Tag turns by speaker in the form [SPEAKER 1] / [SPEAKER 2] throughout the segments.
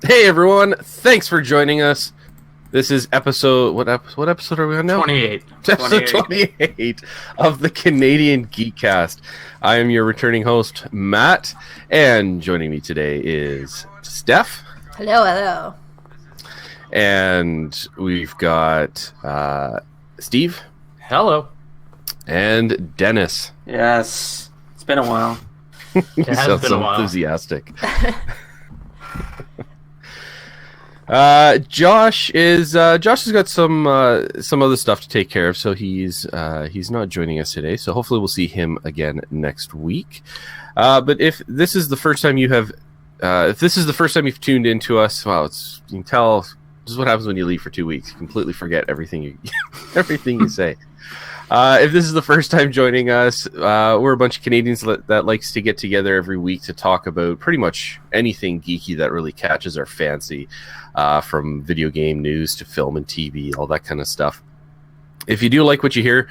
[SPEAKER 1] Hey everyone, thanks for joining us. This is episode what episode are we on now?
[SPEAKER 2] 28.
[SPEAKER 1] Episode 28 of the Canadian Geekcast. I am your returning host, Matt, and joining me today is Steph.
[SPEAKER 3] Hello.
[SPEAKER 1] And we've got Steve.
[SPEAKER 2] Hello.
[SPEAKER 1] And Dennis.
[SPEAKER 4] Yes, it's been a while.
[SPEAKER 2] It has been a while.
[SPEAKER 1] Enthusiastic. Josh has got some other stuff to take care of, so he's not joining us today. So hopefully we'll see him again next week. But if this is the first time you've tuned into us, well, you can tell this is what happens when you leave for 2 weeks. You completely forget everything you say. If this is the first time joining us, we're a bunch of Canadians that likes to get together every week to talk about pretty much anything geeky that really catches our fancy, from video game news to film and TV, all that kind of stuff. If you do like what you hear,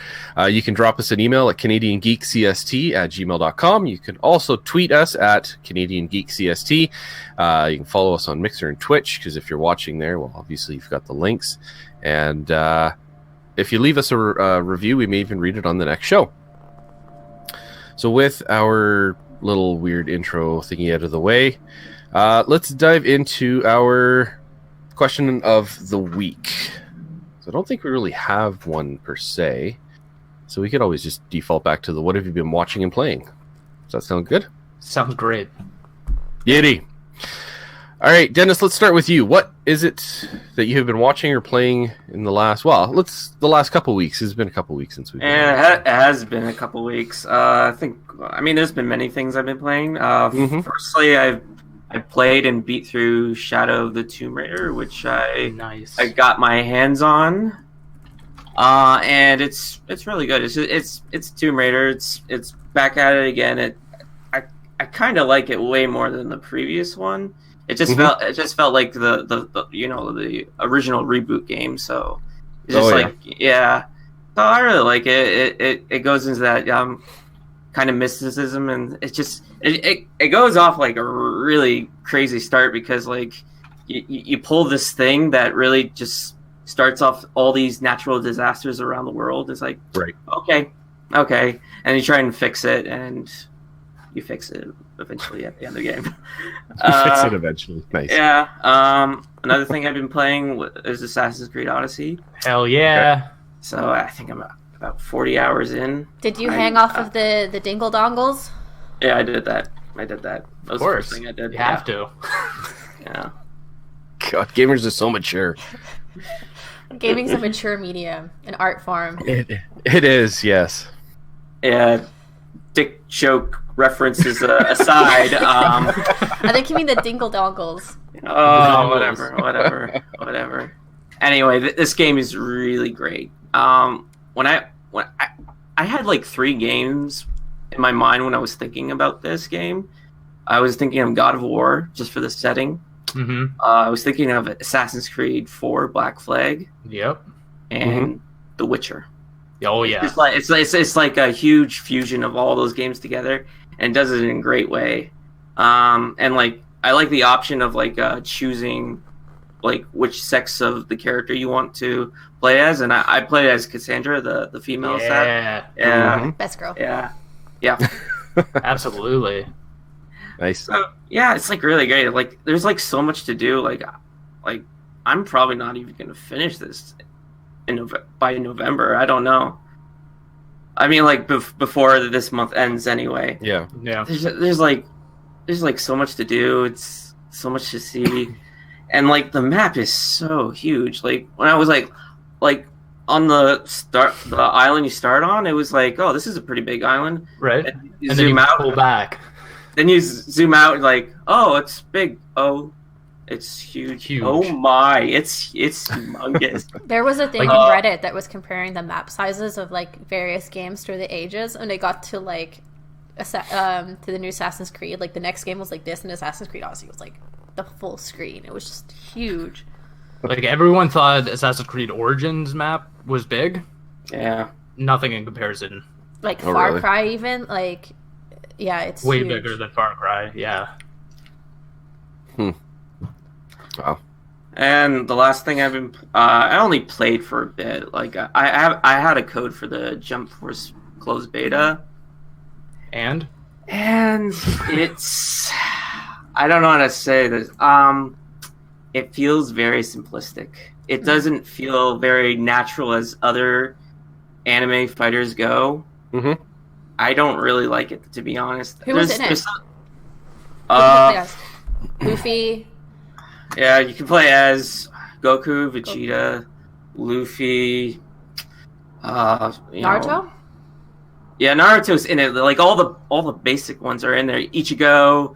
[SPEAKER 1] you can drop us an email at CanadianGeekCST@gmail.com. You can also tweet us at CanadianGeekCST. You can follow us on Mixer and Twitch, because if you're watching there, well, obviously you've got the links. And if you leave us a review, we may even read it on the next show. So with our little weird intro thingy out of the way, let's dive into our question of the week. So I don't think we really have one per se. So we could always just default back to the what have you been watching and playing. Does that sound good?
[SPEAKER 2] Sounds great.
[SPEAKER 1] Yiddy. All right, Dennis, let's start with you. What is it that you have been watching or playing in the last couple weeks? It's been a couple weeks since we've been
[SPEAKER 4] It has been a couple weeks. There's been many things I've been playing. Firstly, I played and beat through Shadow of the Tomb Raider, which I got my hands on. And it's really good. It's Tomb Raider. It's back at it again. I kind of like it way more than the previous one. It just felt like the original reboot game. So it's just yeah. So I really like it. It goes into that kind of mysticism, and it goes off like a really crazy start, because like you pull this thing that really just starts off all these natural disasters around the world. It's like,
[SPEAKER 1] right,
[SPEAKER 4] okay, and you try and fix it, and you fix it eventually at the end of the game.
[SPEAKER 1] Fix it eventually. Nice.
[SPEAKER 4] Yeah. Another thing I've been playing is Assassin's Creed Odyssey.
[SPEAKER 2] Hell yeah.
[SPEAKER 4] Okay. So I think I'm about 40 hours in.
[SPEAKER 3] Did you hang off of the dingle dongles?
[SPEAKER 4] Yeah, I did that. That was the first thing I did.
[SPEAKER 2] You have to.
[SPEAKER 4] Yeah.
[SPEAKER 1] God, gamers are so mature.
[SPEAKER 3] Gaming's a mature medium, an art form.
[SPEAKER 1] It is, yes.
[SPEAKER 4] Yeah. Dick joke references aside.
[SPEAKER 3] I think you mean the dingle dongles.
[SPEAKER 4] Oh, whatever. Anyway, this game is really great. When I had like 3 games in my mind when I was thinking about this game. I was thinking of God of War, just for the setting.
[SPEAKER 2] Mm-hmm.
[SPEAKER 4] I was thinking of Assassin's Creed 4 Black Flag.
[SPEAKER 2] Yep.
[SPEAKER 4] And The Witcher.
[SPEAKER 2] Oh yeah.
[SPEAKER 4] It's like a huge fusion of all those games together, and does it in a great way. And like I like the option of like choosing like which sex of the character you want to play as, and I played as Cassandra, the female set. Yeah.
[SPEAKER 3] Best girl.
[SPEAKER 4] Yeah.
[SPEAKER 2] Absolutely.
[SPEAKER 1] Nice.
[SPEAKER 4] So, yeah, it's like really great. Like there's like so much to do. Like I'm probably not even gonna finish this by November. I don't know. I mean, like before this month ends, anyway.
[SPEAKER 1] Yeah.
[SPEAKER 4] There's like so much to do. It's so much to see, and like the map is so huge. Like when I was like on the island you start on, it was like, oh, this is a pretty big island.
[SPEAKER 2] Right.
[SPEAKER 4] And you
[SPEAKER 2] and
[SPEAKER 4] zoom
[SPEAKER 2] then you
[SPEAKER 4] out.
[SPEAKER 2] pull back.
[SPEAKER 4] Then you zoom out, and like, oh, it's big. Oh, it's huge. Oh my, it's humongous.
[SPEAKER 3] There was a thing on Reddit that was comparing the map sizes of like various games through the ages, and they got to like to the new Assassin's Creed. Like the next game was like this, and Assassin's Creed Odyssey was like the full screen. It was just huge.
[SPEAKER 2] Like everyone thought Assassin's Creed Origins map was big.
[SPEAKER 4] Yeah.
[SPEAKER 2] Nothing in comparison.
[SPEAKER 3] Like Far Cry, even like. Yeah, it's
[SPEAKER 2] way
[SPEAKER 3] huge.
[SPEAKER 2] bigger than Far Cry. Yeah.
[SPEAKER 1] Wow.
[SPEAKER 4] And the last thing I've been, I only played for a bit. Like I had a code for the Jump Force closed beta,
[SPEAKER 2] and
[SPEAKER 4] it's, I don't know how to say this. It feels very simplistic. It doesn't feel very natural as other anime fighters go.
[SPEAKER 1] Mm-hmm.
[SPEAKER 4] I don't really like it, to be honest.
[SPEAKER 3] Who was in it? Luffy.
[SPEAKER 4] Yeah, you can play as Goku, Vegeta, Luffy.
[SPEAKER 3] Naruto.
[SPEAKER 4] Yeah, Naruto's in it. Like all the basic ones are in there. Ichigo,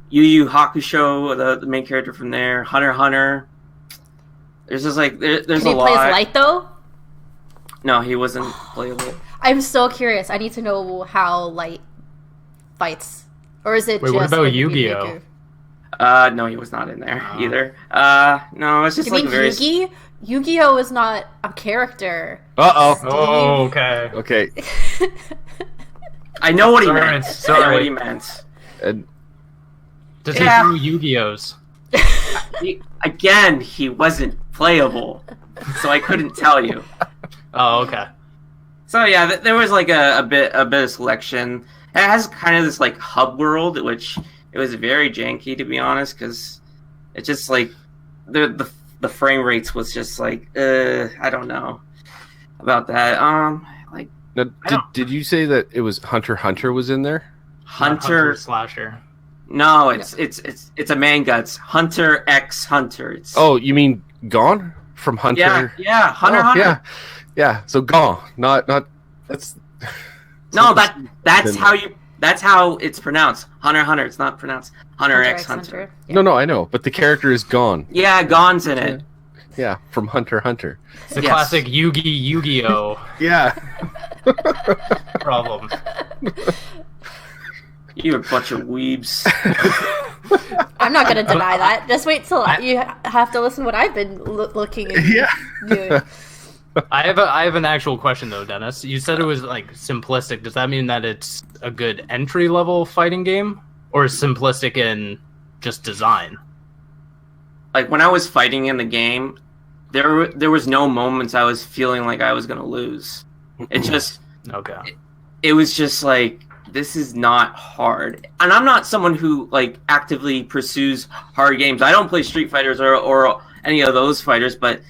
[SPEAKER 4] Yu Yu Hakusho, the main character from there. Hunter x Hunter. There's just like there's
[SPEAKER 3] Can
[SPEAKER 4] a
[SPEAKER 3] he
[SPEAKER 4] lot.
[SPEAKER 3] play as Light though?
[SPEAKER 4] No, he wasn't playable.
[SPEAKER 3] I'm so curious. I need to know how Light fights, or is it?
[SPEAKER 2] Wait,
[SPEAKER 3] just
[SPEAKER 2] what about
[SPEAKER 3] like
[SPEAKER 2] Yu-Gi-Oh?
[SPEAKER 4] No, he was not in there either. No, it's just
[SPEAKER 3] You
[SPEAKER 4] like
[SPEAKER 3] mean
[SPEAKER 4] very.
[SPEAKER 3] Yugi? Yu-Gi-Oh is not a character.
[SPEAKER 2] Oh, okay.
[SPEAKER 1] Okay.
[SPEAKER 4] I know what he
[SPEAKER 2] Sorry,
[SPEAKER 4] meant.
[SPEAKER 2] sorry.
[SPEAKER 4] I know what he meant.
[SPEAKER 2] Does
[SPEAKER 4] Yeah.
[SPEAKER 2] he do Yu-Gi-Ohs?
[SPEAKER 4] Again, he wasn't playable, so I couldn't tell you.
[SPEAKER 2] Oh, okay.
[SPEAKER 4] So yeah, there was like a bit of selection. It has kind of this like hub world, which it was very janky, to be honest, because it just like the frame rates was just like I don't know about that. Like
[SPEAKER 1] Now, did you say that it was Hunter x Hunter was in there?
[SPEAKER 4] Hunter
[SPEAKER 2] slasher.
[SPEAKER 4] No, it's a man guts. Hunter x Hunter. It's,
[SPEAKER 1] Oh, you mean Gone from Hunter?
[SPEAKER 4] yeah, Hunter
[SPEAKER 1] Oh,
[SPEAKER 4] x Hunter.
[SPEAKER 1] Yeah. So Gone, not that's.
[SPEAKER 4] No, that's how it's pronounced. Hunter x Hunter. It's not pronounced Hunter x Hunter.
[SPEAKER 3] Yeah.
[SPEAKER 1] No, I know, but the character is Gone.
[SPEAKER 4] Yeah, Gon's in it.
[SPEAKER 1] Yeah, from Hunter x Hunter.
[SPEAKER 2] It's the classic Yu-Gi-Oh
[SPEAKER 1] Yeah.
[SPEAKER 2] problem.
[SPEAKER 4] You're a bunch of weebs.
[SPEAKER 3] I'm not going to deny that. Just wait till you have to listen to what I've been looking and doing.
[SPEAKER 2] I have an actual question though, Dennis. You said it was like simplistic. Does that mean that it's a good entry level fighting game, or is simplistic in just design?
[SPEAKER 4] Like when I was fighting in the game, there was no moments I was feeling like I was gonna lose. It just it was just like, this is not hard. And I'm not someone who like actively pursues hard games. I don't play Street Fighters or any of those fighters, but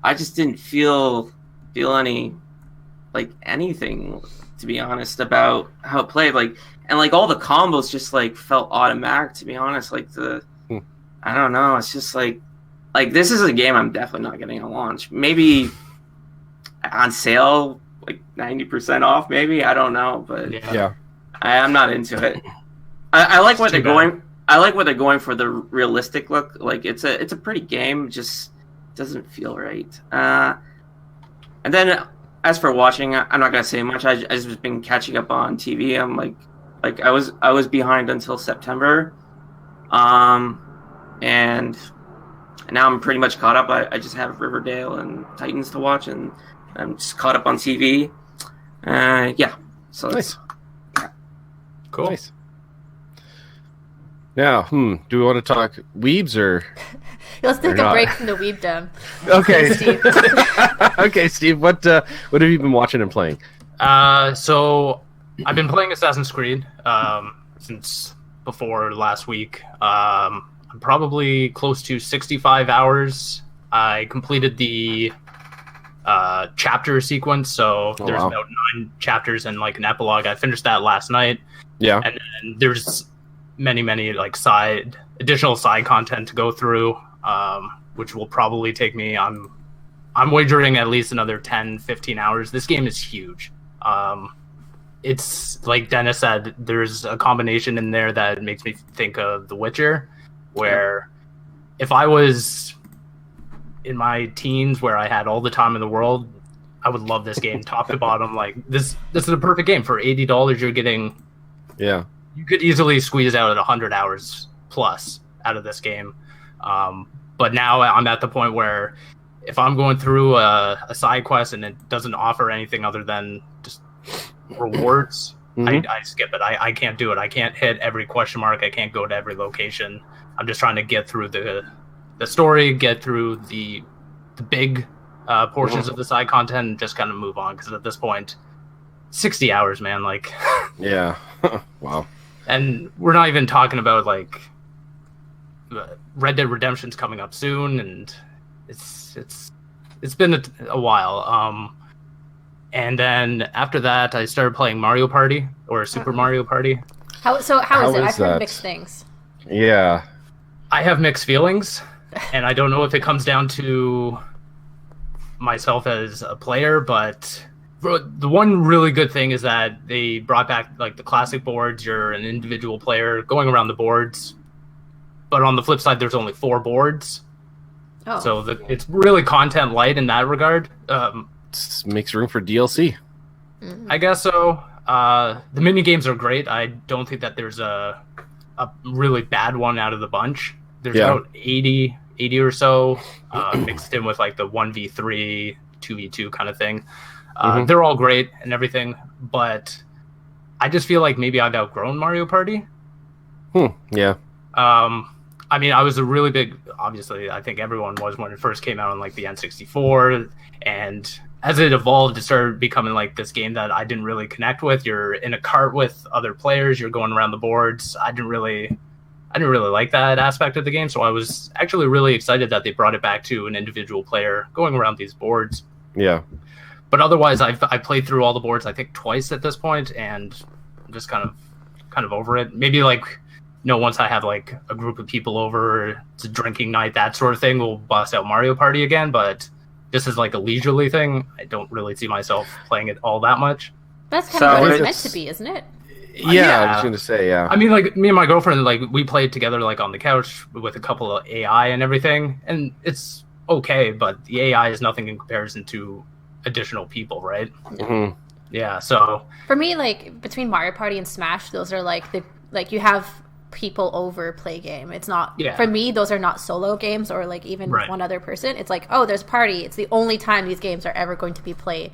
[SPEAKER 4] I just didn't feel any like anything, to be honest, about how it played. Like, and like all the combos just like felt automatic, to be honest. Like I don't know. It's just like this is a game I'm definitely not getting at launch. Maybe on sale, like 90% off. Maybe, I don't know, but
[SPEAKER 1] Yeah.
[SPEAKER 4] I'm not into it. I like what they're going. I like what they're going for, the realistic look. Like it's a pretty game. Just doesn't feel right. And then as for watching, I'm not gonna say much. I just been catching up on TV. I'm like I was behind until September, and now I'm pretty much caught up. I just have Riverdale and Titans to watch, and I'm just caught up on TV. Yeah. So
[SPEAKER 1] Nice.
[SPEAKER 2] Cool.
[SPEAKER 1] Nice. Now, do we want to talk weebs or?
[SPEAKER 3] Let's take a break from the weebdom.
[SPEAKER 1] Okay.
[SPEAKER 3] Steve.
[SPEAKER 1] Okay, Steve. What have you been watching and playing?
[SPEAKER 2] So I've been playing Assassin's Creed since before last week. I'm probably close to 65 hours. I completed the chapter sequence, so there's about 9 chapters and like an epilogue. I finished that last night.
[SPEAKER 1] Yeah.
[SPEAKER 2] And then there's many like additional side content to go through, which will probably take me, I'm wagering at least another 10-15 hours. This game is huge. It's like Dennis said, there's a combination in there that makes me think of The Witcher, where if I was in my teens where I had all the time in the world, I would love this game top to bottom. Like this is a perfect game. For $80 you're getting, you could easily squeeze out 100 hours plus out of this game. But now I'm at the point where if I'm going through a side quest and it doesn't offer anything other than just rewards, I skip it. I can't do it. I can't hit every question mark. I can't go to every location. I'm just trying to get through the the story, get through the big portions of the side content, and just kind of move on. Because at this point, 60 hours, man, like
[SPEAKER 1] yeah, wow.
[SPEAKER 2] And we're not even talking about like Red Dead Redemption's coming up soon, and it's been a while. And then after that, I started playing Mario Party or Super Mario Party.
[SPEAKER 3] How is it? I've heard mixed things.
[SPEAKER 1] Yeah,
[SPEAKER 2] I have mixed feelings, and I don't know if it comes down to myself as a player, but the one really good thing is that they brought back like the classic boards. You're an individual player going around the boards, but on the flip side, there's only 4 boards. Oh. So it's really content light in that regard.
[SPEAKER 1] Makes room for DLC.
[SPEAKER 2] I guess so. The mini games are great. I don't think that there's a really bad one out of the bunch. There's about 80 or so mixed in with like the 1v3, 2v2 kind of thing. They're all great and everything, but I just feel like maybe I've outgrown Mario Party.
[SPEAKER 1] Yeah.
[SPEAKER 2] I mean, I was a really big, obviously, I think everyone was when it first came out on like the N64, and as it evolved, it started becoming like this game that I didn't really connect with. You're in a cart with other players, you're going around the boards. I didn't really like that aspect of the game, so I was actually really excited that they brought it back to an individual player going around these boards.
[SPEAKER 1] Yeah.
[SPEAKER 2] But otherwise, I played through all the boards, I think, twice at this point, and I'm just kind of over it. Maybe like, once I have like a group of people over, it's a drinking night, that sort of thing, we'll bust out Mario Party again. But this is like a leisurely thing. I don't really see myself playing it all that much.
[SPEAKER 3] That's kind of what it's meant to be, isn't it?
[SPEAKER 1] Yeah, I was going to say, yeah.
[SPEAKER 2] I mean, like, me and my girlfriend, like, we played together, like, on the couch with a couple of AI and everything, and it's okay, but the AI is nothing in comparison to additional people, right?
[SPEAKER 1] Mm-hmm.
[SPEAKER 2] Yeah, so...
[SPEAKER 3] For me, like, between Mario Party and Smash, those are, like, you have people over play game. It's not... Yeah. For me, those are not solo games or, like, even one other person. It's like, oh, there's a party. It's the only time these games are ever going to be played.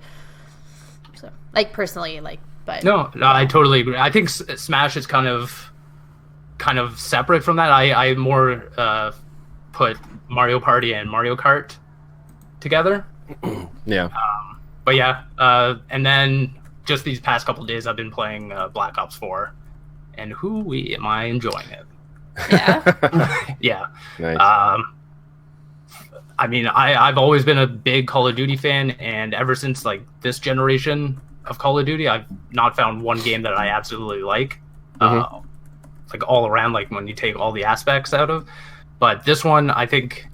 [SPEAKER 3] So, like, personally, like... But,
[SPEAKER 2] no, I totally agree. I think Smash is kind of separate from that. I more put Mario Party and Mario Kart together.
[SPEAKER 1] Yeah.
[SPEAKER 2] But yeah, and then just these past couple of days, I've been playing Black Ops 4, and am I enjoying it?
[SPEAKER 3] Yeah.
[SPEAKER 2] Yeah.
[SPEAKER 1] Nice.
[SPEAKER 2] I mean, I've always been a big Call of Duty fan, and ever since like this generation of Call of Duty, I've not found one game that I absolutely like. Like all around, like when you take all the aspects out of. But this one, I think,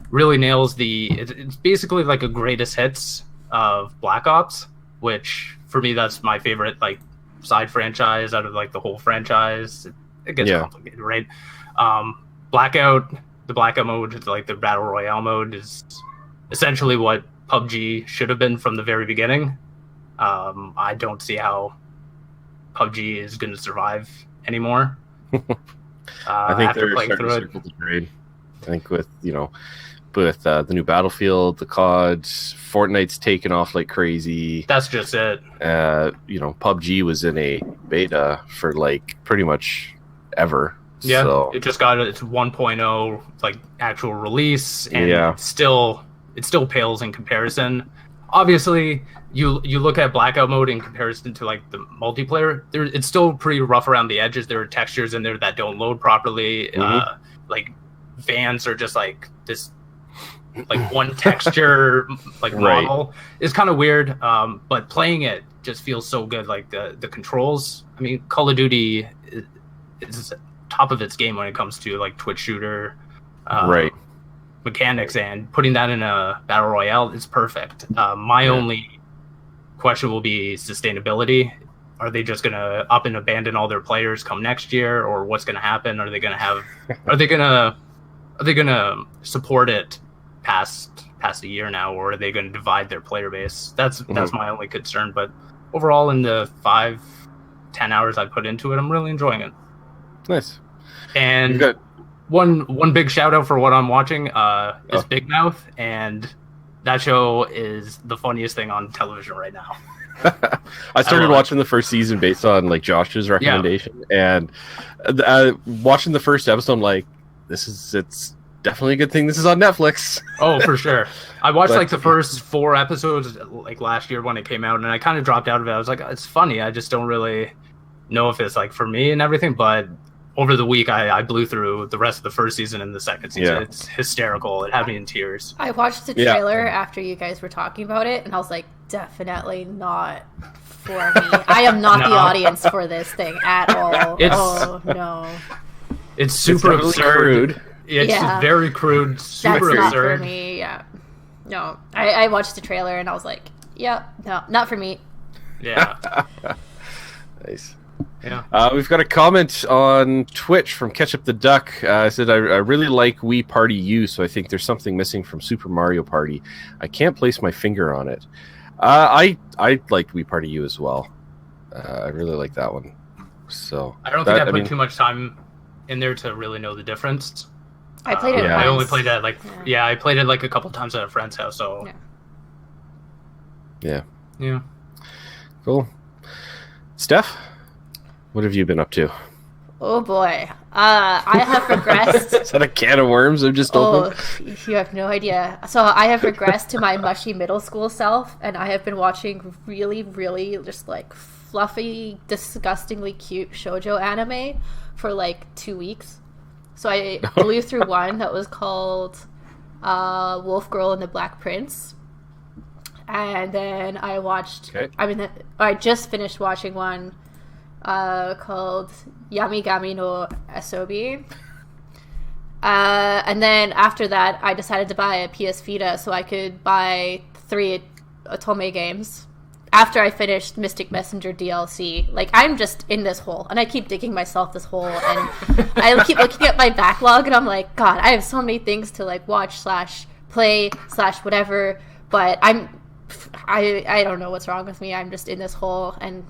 [SPEAKER 2] really nails it's basically like a greatest hits of Black Ops, which for me, that's my favorite like side franchise out of like the whole franchise. It gets complicated, right? Blackout, the Blackout mode, like the Battle Royale mode, is essentially what PUBG should have been from the very beginning. I don't see how PUBG is going to survive anymore.
[SPEAKER 1] I think they're starting to circle the grade. I think with the new Battlefield, the CODs, Fortnite's taken off like crazy.
[SPEAKER 2] That's just it.
[SPEAKER 1] PUBG was in a beta for like pretty much ever.
[SPEAKER 2] Yeah,
[SPEAKER 1] so.
[SPEAKER 2] It just got its 1.0 like actual release, and it still pales in comparison. Obviously, you look at Blackout mode in comparison to like the multiplayer. It's still pretty rough around the edges. There are textures in there that don't load properly. Like vans are just like this, like one texture like model. It's kind of weird. But playing it just feels so good. Like the controls. I mean, Call of Duty is top of its game when it comes to like Twitch shooter. Mechanics, and putting that in a battle royale is perfect. My only question will be sustainability. Are they just going to up and abandon all their players come next year, or what's going to happen? Are they going to support it past a year now, or are they going to divide their player base? That's my only concern. But overall, in the 5-10 hours I put into it, I'm really enjoying it.
[SPEAKER 1] Nice.
[SPEAKER 2] And one big shout out for what I'm watching is Big Mouth, and that show is the funniest thing on television right now.
[SPEAKER 1] I started watching the first season based on like Josh's recommendation, and watching the first episode, I'm like, it's definitely a good thing this is on Netflix.
[SPEAKER 2] Oh, for sure. I watched like the first 4 episodes like last year when it came out, and I kind of dropped out of it. I was like, it's funny. I just don't really know if it's like for me and everything. But over the week, I blew through the rest of the first season and the second season.
[SPEAKER 1] Yeah.
[SPEAKER 2] It's hysterical. It had me in tears.
[SPEAKER 3] I watched the trailer after you guys were talking about it, and I was like, definitely not for me. I am not the audience for this thing at all. Oh no.
[SPEAKER 2] It's super absurd. It's very crude, super
[SPEAKER 3] That's not
[SPEAKER 2] absurd.
[SPEAKER 3] for me, yeah. No. I watched the trailer and I was like, yeah, no, not for me.
[SPEAKER 2] Yeah.
[SPEAKER 1] Nice.
[SPEAKER 2] Yeah.
[SPEAKER 1] We've got a comment on Twitch from Ketchup the Duck. I said, I really like Wii Party U, so I think there's something missing from Super Mario Party. I can't place my finger on it. I liked Wii Party U as well. I really like that one. So
[SPEAKER 2] I don't think I put too much time in there to really know the difference.
[SPEAKER 3] I played it.
[SPEAKER 2] I only played it I played it like a couple times at a friend's house. So
[SPEAKER 1] yeah.
[SPEAKER 2] Cool.
[SPEAKER 1] Steph, what have you been up to?
[SPEAKER 3] Oh boy, I have regressed.
[SPEAKER 1] Is that a can of worms I've just opened?
[SPEAKER 3] You have no idea. So I have regressed to my mushy middle school self, and I have been watching really, really just like fluffy, disgustingly cute shoujo anime for like 2 weeks. So I blew through one that was called Wolf Girl and the Black Prince. And then I watched...
[SPEAKER 1] Okay.
[SPEAKER 3] I just finished watching one called Yamigami no Asobi. And then after that, I decided to buy a PS Vita so I could buy 3 Otome games. After I finished Mystic Messenger DLC, like, I'm just in this hole, and I keep digging myself this hole, and I keep looking at my backlog, and I'm like, God, I have so many things to, like, watch / play / whatever, but I don't know what's wrong with me. I'm just in this hole, and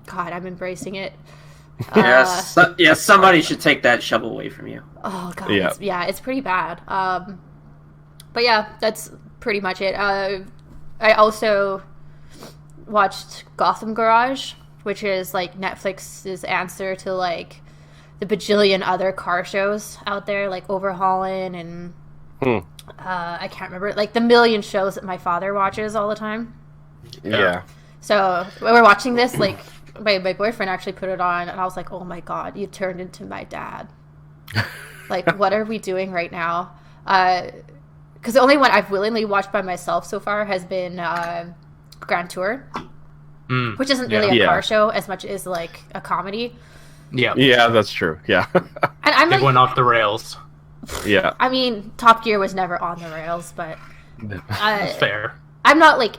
[SPEAKER 3] God, I'm embracing it.
[SPEAKER 4] Yes, somebody should take that shovel away from you.
[SPEAKER 3] Oh God, it's pretty bad. But yeah, that's pretty much it. I also watched Gotham Garage, which is like Netflix's answer to like the bajillion other car shows out there, like Overhauling and I can't remember, like the million shows that my father watches all the time.
[SPEAKER 1] Yeah.
[SPEAKER 3] So when we're watching this, like my boyfriend actually put it on, and I was like, oh my God, you turned into my dad. Like, what are we doing right now? Because the only one I've willingly watched by myself so far has been Grand Tour, which isn't really a car show as much as like a comedy.
[SPEAKER 1] Yeah, that's true. Yeah.
[SPEAKER 3] And I'm
[SPEAKER 2] like, went off the rails.
[SPEAKER 1] Yeah.
[SPEAKER 3] I mean, Top Gear was never on the rails, but
[SPEAKER 2] fair.
[SPEAKER 3] I'm not like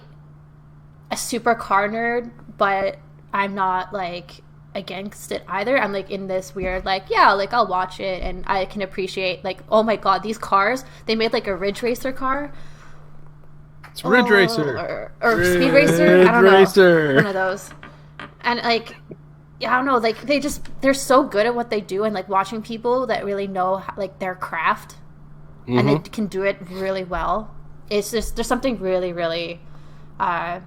[SPEAKER 3] a super car nerd, but I'm not like against it either. I'm like in this weird like, yeah, like I'll watch it, and I can appreciate like, oh my God, these cars, they made like a Ridge Racer car.
[SPEAKER 1] It's Ridge Racer
[SPEAKER 3] or Speed Racer. I don't know. One of those. And like, yeah, I don't know. Like they're so good at what they do, and like watching people that really know like their craft and they can do it really well. It's just there's something really, really, I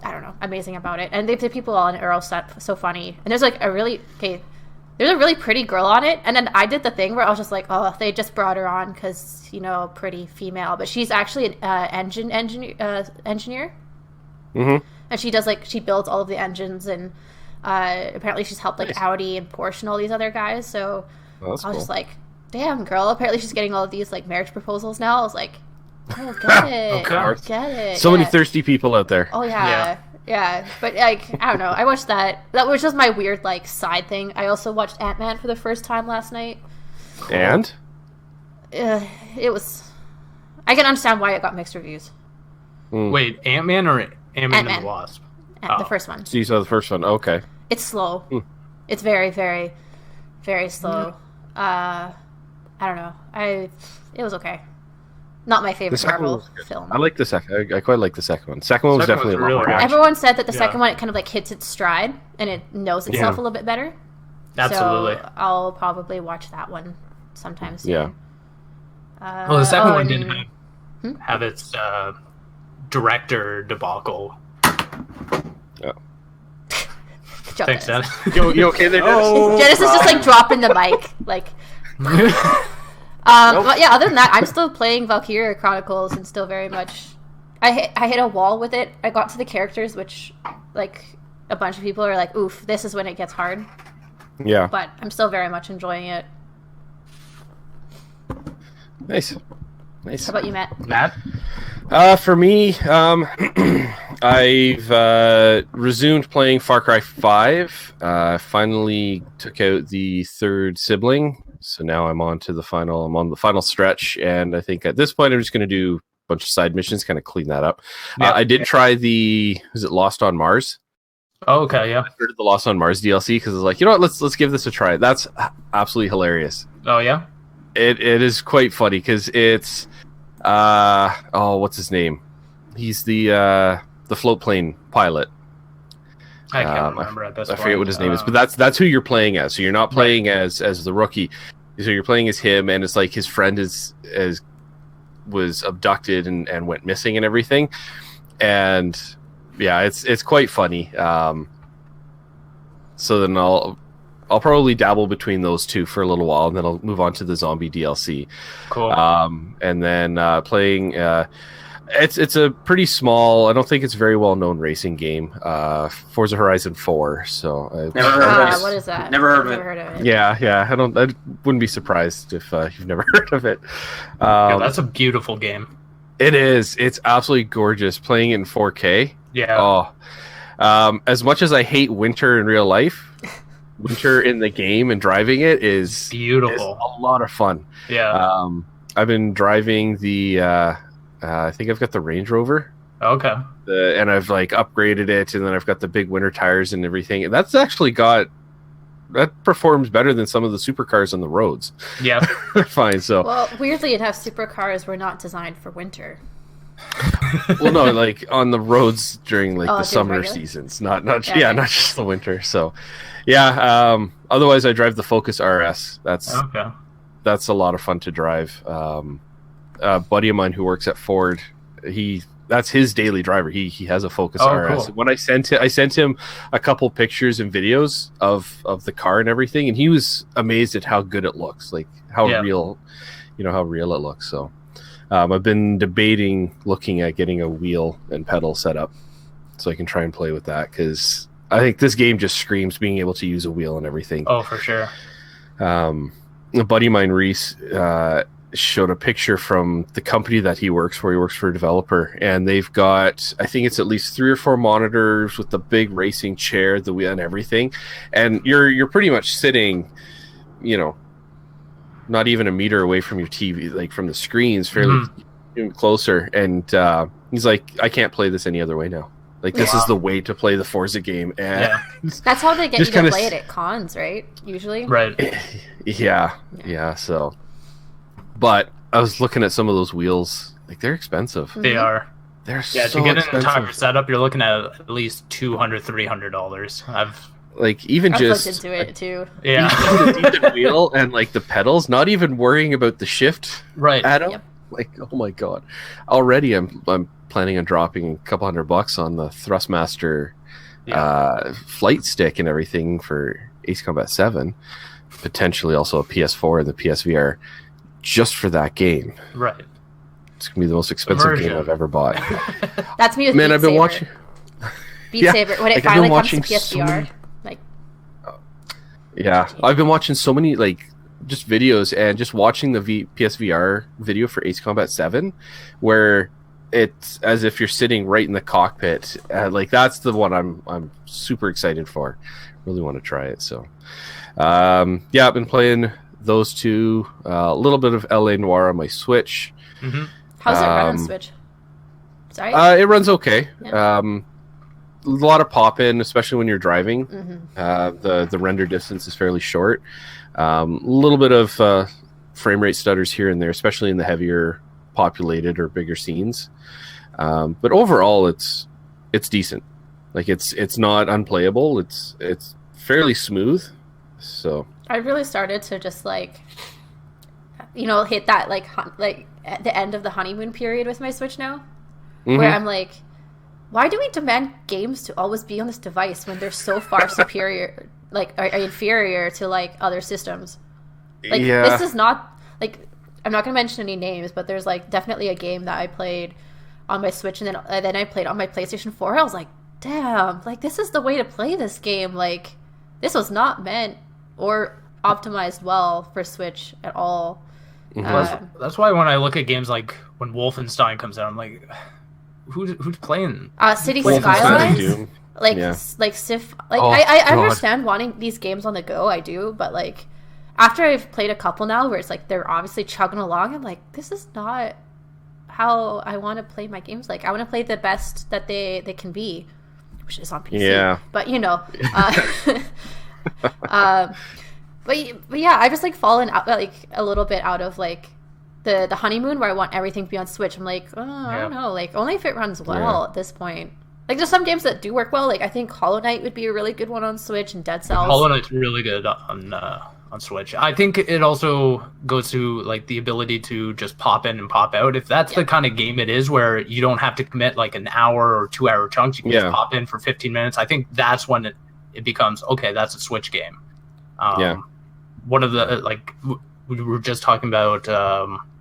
[SPEAKER 3] don't know, amazing about it. And the people on it are all so funny. And there's like there's a really pretty girl on it, and then I did the thing where I was just like, oh, they just brought her on because, you know, pretty female, but she's actually an engineer. And she does she builds all of the engines, and apparently she's helped like Audi and Porsche and all these other guys. So I was just like, damn, girl. Apparently she's getting all of these like marriage proposals now. I was like, oh, get it, get it.
[SPEAKER 1] So many thirsty people out there.
[SPEAKER 3] Oh yeah. But like, I don't know. I watched that. That was just my weird like side thing. I also watched Ant-Man for the first time last night.
[SPEAKER 1] And
[SPEAKER 3] it was. I can understand why it got mixed reviews.
[SPEAKER 2] Wait, Ant-Man or Ant-Man and the Wasp?
[SPEAKER 3] The first one.
[SPEAKER 1] So you saw the first one. Okay.
[SPEAKER 3] It's slow. It's very, very, very slow. I don't know. It was okay. Not my favorite Marvel film.
[SPEAKER 1] I like the second. I quite like the second one. Second one was definitely a lot more action.
[SPEAKER 3] Everyone said that the second one, it kind of like hits its stride and it knows itself a little bit better.
[SPEAKER 2] Absolutely.
[SPEAKER 3] So I'll probably watch that one sometime soon.
[SPEAKER 1] Yeah.
[SPEAKER 2] Well, the second one didn't have its director debacle.
[SPEAKER 1] Yeah.
[SPEAKER 2] Thanks, Dennis.
[SPEAKER 1] You okay there, Dennis?
[SPEAKER 3] Dennis is just like dropping the mic. Like, But yeah, other than that, I'm still playing Valkyria Chronicles and still very much. I hit a wall with it. I got to the characters, which like a bunch of people are like, "Oof, this is when it gets hard."
[SPEAKER 1] Yeah.
[SPEAKER 3] But I'm still very much enjoying it.
[SPEAKER 1] Nice.
[SPEAKER 3] How about you, Matt?
[SPEAKER 1] For me, I've resumed playing Far Cry 5. Finally took out the third sibling, so now I'm on the final stretch, and I think at this point I'm just going to do a bunch of side missions, kind of clean that up. Yeah. I did try is it Lost on Mars?
[SPEAKER 2] Oh, okay, yeah.
[SPEAKER 1] I started the Lost on Mars DLC because I was like, you know what, let's give this a try. That's absolutely hilarious.
[SPEAKER 2] Oh yeah,
[SPEAKER 1] it is quite funny because it's what's his name? He's the float plane pilot.
[SPEAKER 2] I can't remember at this point.
[SPEAKER 1] I forget what his name is, but that's who you're playing as. So you're not playing as the rookie. So you're playing as him, and it's like his friend was abducted and went missing and everything. And yeah, it's quite funny. So then I'll probably dabble between those two for a little while, and then I'll move on to the zombie DLC.
[SPEAKER 2] Cool.
[SPEAKER 1] And then playing. It's a pretty small. I don't think it's a very well known racing game. Forza Horizon 4. So
[SPEAKER 4] never heard of it.
[SPEAKER 3] What is that?
[SPEAKER 4] Never heard of it.
[SPEAKER 1] Yeah. I wouldn't be surprised if you've never heard of it.
[SPEAKER 2] That's a beautiful game.
[SPEAKER 1] It is. It's absolutely gorgeous. Playing it in 4K.
[SPEAKER 2] Yeah.
[SPEAKER 1] Oh. As much as I hate winter in real life, winter in the game and driving it is
[SPEAKER 2] beautiful.
[SPEAKER 1] A lot of fun.
[SPEAKER 2] Yeah.
[SPEAKER 1] I've been driving the. I think I've got the Range Rover.
[SPEAKER 2] Okay.
[SPEAKER 1] And I've like upgraded it, and then I've got the big winter tires and everything. And that's actually that performs better than some of the supercars on the roads.
[SPEAKER 2] Yeah.
[SPEAKER 1] They're fine. So.
[SPEAKER 3] Well, weirdly enough, supercars were not designed for winter.
[SPEAKER 1] Well, no, like on the roads during the summer seasons, not just the winter. So, yeah. Otherwise, I drive the Focus RS. That's a lot of fun to drive. A buddy of mine who works at Ford, that's his daily driver. He has a Focus RS.
[SPEAKER 2] Cool.
[SPEAKER 1] When I sent him a couple pictures and videos of the car and everything, and he was amazed at how good it looks, like how real it looks. So I've been debating looking at getting a wheel and pedal set up so I can try and play with that, because I think this game just screams being able to use a wheel and everything.
[SPEAKER 2] Oh, for sure.
[SPEAKER 1] A buddy of mine, Reese, showed a picture from the company that he works for. He works for a developer, and they've got, I think it's at least 3 or 4 monitors with the big racing chair, the wheel and everything. And you're pretty much sitting, not even a meter away from your TV, like from the screens, fairly closer. And he's like, I can't play this any other way now. Like, this is the way to play the Forza game. And
[SPEAKER 3] that's how they get you to play it at cons, right? Usually.
[SPEAKER 2] Right.
[SPEAKER 1] Yeah. So. But I was looking at some of those wheels. Like, they're expensive.
[SPEAKER 2] They are.
[SPEAKER 1] They're so expensive.
[SPEAKER 2] To get an entire setup, you're looking at least $200, $300. I've
[SPEAKER 3] looked into it too.
[SPEAKER 1] Yeah, a decent wheel and like the pedals. Not even worrying about the shift.
[SPEAKER 2] Right.
[SPEAKER 1] Adam. Yep. Like, oh my god! Already, I'm planning on dropping a couple $100 on the Thrustmaster flight stick and everything for Ace Combat 7. Potentially also a PS4 and the PSVR. Just for that game.
[SPEAKER 2] Right.
[SPEAKER 1] It's going to be the most expensive game I've ever bought.
[SPEAKER 3] That's me with
[SPEAKER 1] Man,
[SPEAKER 3] Beat
[SPEAKER 1] I've been
[SPEAKER 3] Saber.
[SPEAKER 1] watching...
[SPEAKER 3] Beat Saber. When it finally comes to PSVR.
[SPEAKER 1] I've been watching so many, just videos and just watching the PSVR video for Ace Combat 7, where it's as if you're sitting right in the cockpit. That's the one I'm super excited for. Really want to try it, so... I've been playing... those two, a little bit of LA Noire on my Switch.
[SPEAKER 3] Mm-hmm. How's it run on Switch? Sorry?
[SPEAKER 1] It runs okay. Yeah. A lot of pop-in, especially when you're driving. Mm-hmm. The render distance is fairly short. A little bit of frame rate stutters here and there, especially in the heavier populated or bigger scenes. But overall, it's decent. Like, it's not unplayable. It's fairly smooth. So
[SPEAKER 3] I really started to just hit that at the end of the honeymoon period with my Switch now, where I'm like, why do we demand games to always be on this device when they're so far superior, or inferior to other systems? Like,
[SPEAKER 1] Yeah.
[SPEAKER 3] this is not, like, I'm not going to mention any names, but there's, like, definitely a game that I played on my Switch, and then I played on my PlayStation 4. I was like, damn, like, this is the way to play this game. Like, this was not meant or optimized well for Switch at all.
[SPEAKER 2] That's why when I look at games like when Wolfenstein comes out, I'm like, who's playing?
[SPEAKER 3] City
[SPEAKER 1] Wolfenstein
[SPEAKER 3] Skylines?
[SPEAKER 1] Doom.
[SPEAKER 3] Like Sif, like
[SPEAKER 1] Oh,
[SPEAKER 3] I
[SPEAKER 1] God.
[SPEAKER 3] understand wanting these games on the go, I do, but like after I've played a couple now where it's like they're obviously chugging along, I'm like, this is not how I want to play my games. Like, I want to play the best that they can be, which is on PC.
[SPEAKER 1] Yeah.
[SPEAKER 3] But you know, but yeah, I've just like fallen out like a little bit out of like the honeymoon where I want everything to be on Switch. I'm like, I don't know, like only if it runs well at this point. Like, there's some games that do work well. Like, I think Hollow Knight would be a really good one on Switch, and Dead Cells.
[SPEAKER 2] Hollow Knight's really good on Switch. I think it also goes to like the ability to just pop in and pop out. If that's the kind of game it is where you don't have to commit like an hour or 2 hour chunks, you can just pop in for 15 minutes. I think that's when it becomes, okay, that's a Switch game. One of the, like, we were just talking about,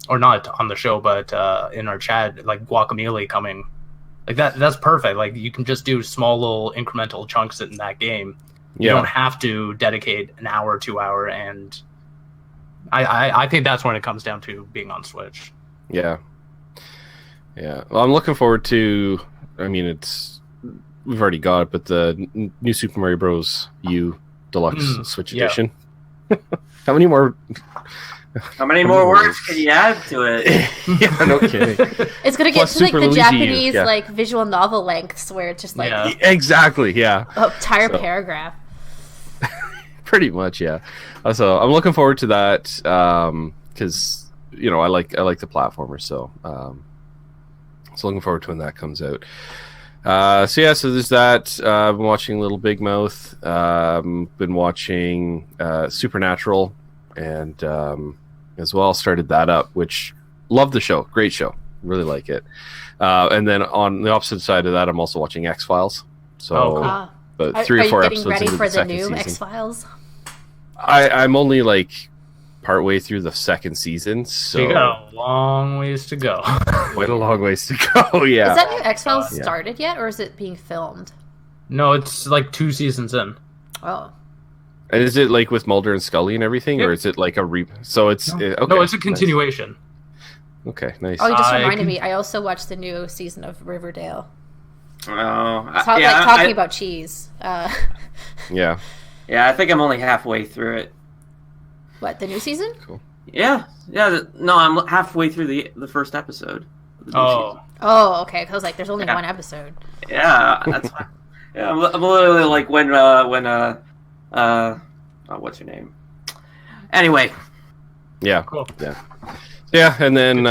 [SPEAKER 2] or not on the show, but in our chat, like Guacamelee coming. Like that's perfect. Like, you can just do small little incremental chunks in that game. You don't have to dedicate an hour, 2 hour, and I think that's when it comes down to being on Switch.
[SPEAKER 1] Yeah. Well, I'm looking forward to. I mean, we've already got it, but the new Super Mario Bros. U Deluxe Switch Edition. How many more
[SPEAKER 4] words can you add to it?
[SPEAKER 1] Yeah, no kidding.
[SPEAKER 3] It's gonna get
[SPEAKER 1] Plus
[SPEAKER 3] to like
[SPEAKER 1] Super
[SPEAKER 3] the
[SPEAKER 1] Luigi,
[SPEAKER 3] Japanese like visual novel lengths where it's just like
[SPEAKER 1] exactly, yeah,
[SPEAKER 3] entire paragraph.
[SPEAKER 1] Pretty much, yeah. So I'm looking forward to that because I like the platformer, so looking forward to when that comes out. So there's that. I've been watching Little Big Mouth. Been watching Supernatural, and as well started that up, which love the show. Great show, really like it. And then on the opposite side of that, I'm also watching X-Files. So, but 3 or 4 episodes.
[SPEAKER 3] Are you getting ready
[SPEAKER 1] into
[SPEAKER 3] for
[SPEAKER 1] the
[SPEAKER 3] the new
[SPEAKER 1] season.
[SPEAKER 3] X-Files?
[SPEAKER 1] I'm only like partway through the second season, so
[SPEAKER 2] you got a long ways to go.
[SPEAKER 1] Quite a long ways to go. Yeah.
[SPEAKER 3] Is that new X-Files started yet, or is it being filmed?
[SPEAKER 2] No, it's like 2 seasons in.
[SPEAKER 3] Oh.
[SPEAKER 1] And is it like with Mulder and Scully and everything, or is it like a So it's
[SPEAKER 2] okay. No, it's a continuation.
[SPEAKER 1] Nice. Okay, nice.
[SPEAKER 3] Oh, you just reminded me. I also watched the new season of Riverdale.
[SPEAKER 4] Talking
[SPEAKER 3] about cheese.
[SPEAKER 1] Yeah.
[SPEAKER 4] Yeah, I think I'm only halfway through it.
[SPEAKER 3] What, the new season?
[SPEAKER 1] Cool.
[SPEAKER 4] Yeah. No, I'm halfway through the first episode.
[SPEAKER 3] Oh, okay. Because I was like, there's only one episode.
[SPEAKER 4] Yeah, that's fine. Yeah, I'm literally like when what's her name? Anyway.
[SPEAKER 1] Yeah.
[SPEAKER 2] Cool.
[SPEAKER 1] Yeah, and then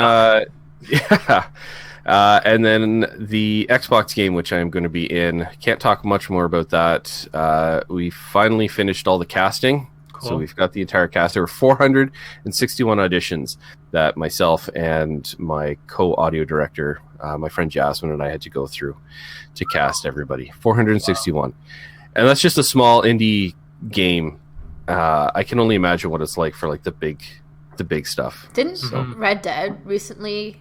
[SPEAKER 1] and then the Xbox game, which I'm going to be in. Can't talk much more about that. We finally finished all the casting. Cool. So we've got the entire cast. There were 461 auditions that myself and my co-audio director, my friend Jasmine, and I had to go through to cast everybody. 461. Wow. And that's just a small indie game. I can only imagine what it's like for like the big stuff.
[SPEAKER 3] Didn't Red Dead recently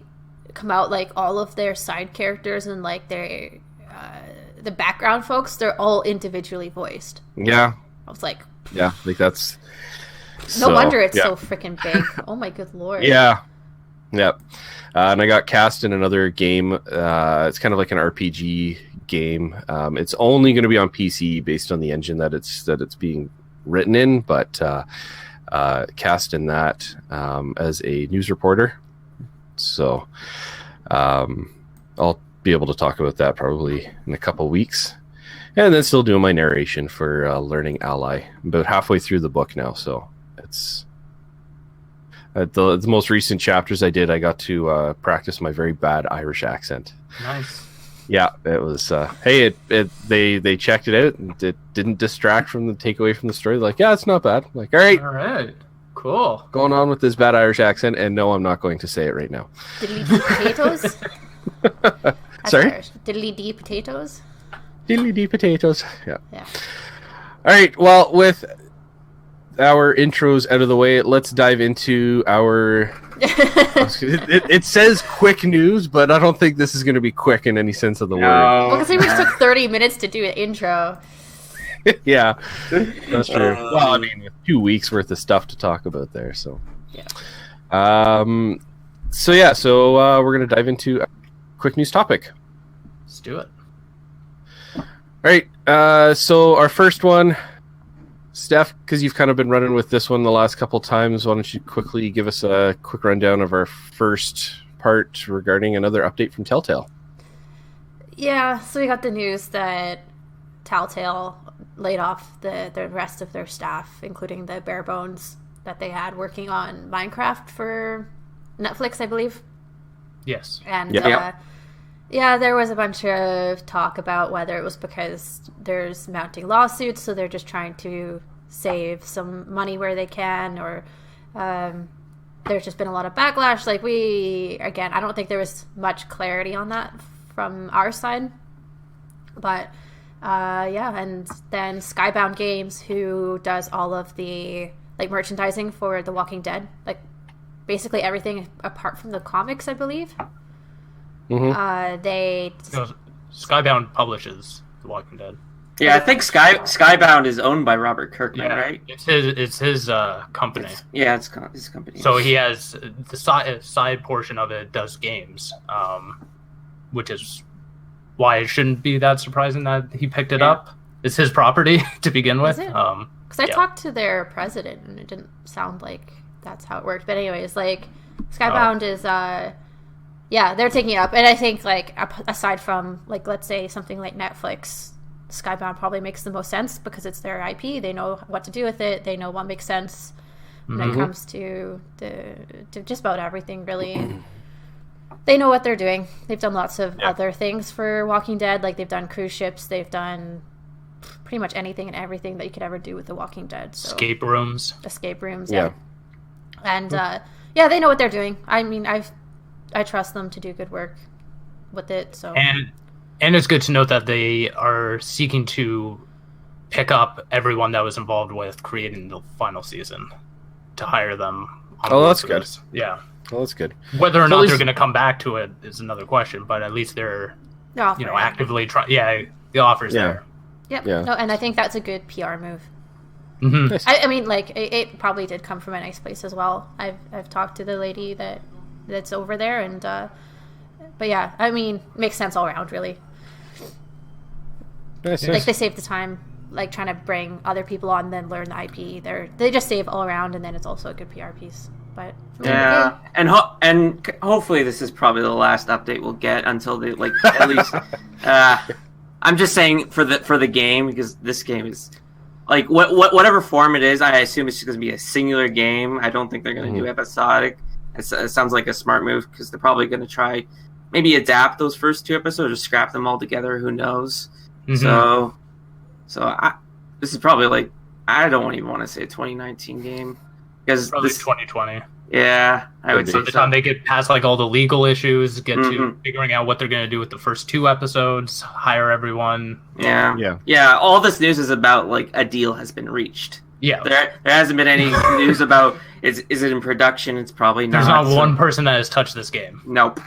[SPEAKER 3] come out, like all of their side characters and like their the background folks, they're all individually voiced.
[SPEAKER 1] Yeah.
[SPEAKER 3] I was like,
[SPEAKER 1] like that's
[SPEAKER 3] no wonder it's so freaking big. Oh my good lord.
[SPEAKER 1] Yeah. And I got cast in another game. It's kind of like an RPG game. It's only going to be on PC based on the engine that it's being written in, but cast in that as a news reporter. So I'll be able to talk about that probably in a couple weeks. And then still doing my narration for Learning Ally. I'm about halfway through the book now, so it's the most recent chapters I did. I got to practice my very bad Irish accent.
[SPEAKER 2] Nice.
[SPEAKER 1] Yeah, it was. They checked it out. And it didn't distract from the takeaway from the story. They're like, yeah, it's not bad. I'm like, all right,
[SPEAKER 2] cool.
[SPEAKER 1] Going on with this bad Irish accent, and no, I'm not going to say it right now.
[SPEAKER 3] Diddly dee potatoes.
[SPEAKER 1] Sorry.
[SPEAKER 3] Diddly dee potatoes.
[SPEAKER 1] Diddly dee potatoes. Yeah. All right. Well, with our intros out of the way, let's dive into our... it says quick news, but I don't think this is going to be quick in any sense of the word.
[SPEAKER 3] Well, because we just took 30 minutes to do an intro.
[SPEAKER 1] Yeah, that's true. Well, I mean, 2 weeks worth of stuff to talk about there, so...
[SPEAKER 3] Yeah.
[SPEAKER 1] So we're going to dive into a quick news topic.
[SPEAKER 2] Let's do it.
[SPEAKER 1] All right, so our first one... Steph, because you've kind of been running with this one the last couple times, why don't you quickly give us a quick rundown of our first part regarding another update from Telltale?
[SPEAKER 3] Yeah, so we got the news that Telltale laid off the rest of their staff, including the bare bones that they had working on Minecraft for Netflix, I believe.
[SPEAKER 2] Yes.
[SPEAKER 3] And
[SPEAKER 1] yeah,
[SPEAKER 3] there was a bunch of talk about whether it was because there's mounting lawsuits, so they're just trying to save some money where they can, or there's just been a lot of backlash. Like, I don't think there was much clarity on that from our side. But, and then Skybound Games, who does all of the, like, merchandising for The Walking Dead, like, basically everything apart from the comics, I believe.
[SPEAKER 1] Mm-hmm.
[SPEAKER 2] Skybound publishes The Walking Dead.
[SPEAKER 4] Yeah, I think Skybound is owned by Robert Kirkman, right?
[SPEAKER 2] It's his company.
[SPEAKER 4] It's his company.
[SPEAKER 2] So he has the side portion of it does games, which is why it shouldn't be that surprising that he picked it up. It's his property to begin with.
[SPEAKER 3] Because I talked to their president and it didn't sound like that's how it worked. But anyways, like, Skybound is they're taking it up. And I think, like, aside from, like, let's say something like Netflix, Skybound probably makes the most sense because it's their IP. They know what to do with it. They know what makes sense when it comes to just about everything, really. They know what they're doing. They've done lots of other things for Walking Dead. Like, they've done cruise ships. They've done pretty much anything and everything that you could ever do with The Walking Dead. So. Escape rooms, yeah. And, they know what they're doing. I mean, I trust them to do good work with it. So
[SPEAKER 2] and it's good to note that they are seeking to pick up everyone that was involved with creating the final season to hire them.
[SPEAKER 1] That's good.
[SPEAKER 2] Yeah.
[SPEAKER 1] Well, that's good.
[SPEAKER 2] Whether or not they're going to come back to it is another question, but at least they're actively trying. Yeah, the offer's there.
[SPEAKER 3] Yep. Yeah. No, and I think that's a good PR move.
[SPEAKER 2] Mm-hmm.
[SPEAKER 1] Nice.
[SPEAKER 3] I mean, like, it probably did come from a nice place as well. I've talked to the lady that's over there, and but yeah, I mean, makes sense all around, really.
[SPEAKER 1] Nice.
[SPEAKER 3] Like, they save the time, like, trying to bring other people on, then learn the IP. They just save all around, and then it's also a good PR piece. But
[SPEAKER 4] and hopefully this is probably the last update we'll get until they, like, at least. I'm just saying for the game, because this game is, like, whatever form it is, I assume it's just going to be a singular game. I don't think they're going to do episodic. It sounds like a smart move because they're probably going to try maybe adapt those first 2 episodes or scrap them all together. Who knows? Mm-hmm. So this is probably, like, I don't even want to say a 2019 game because
[SPEAKER 2] probably 2020.
[SPEAKER 4] Yeah, I would say.
[SPEAKER 2] By the time they get past, like, all the legal issues, get to figuring out what they're going to do with the first 2 episodes, hire everyone.
[SPEAKER 4] Yeah. All this news is about, like, a deal has been reached.
[SPEAKER 2] Yeah,
[SPEAKER 4] there hasn't been any news about is it in production. It's probably not.
[SPEAKER 2] There's not one person that has touched this game.
[SPEAKER 4] Nope.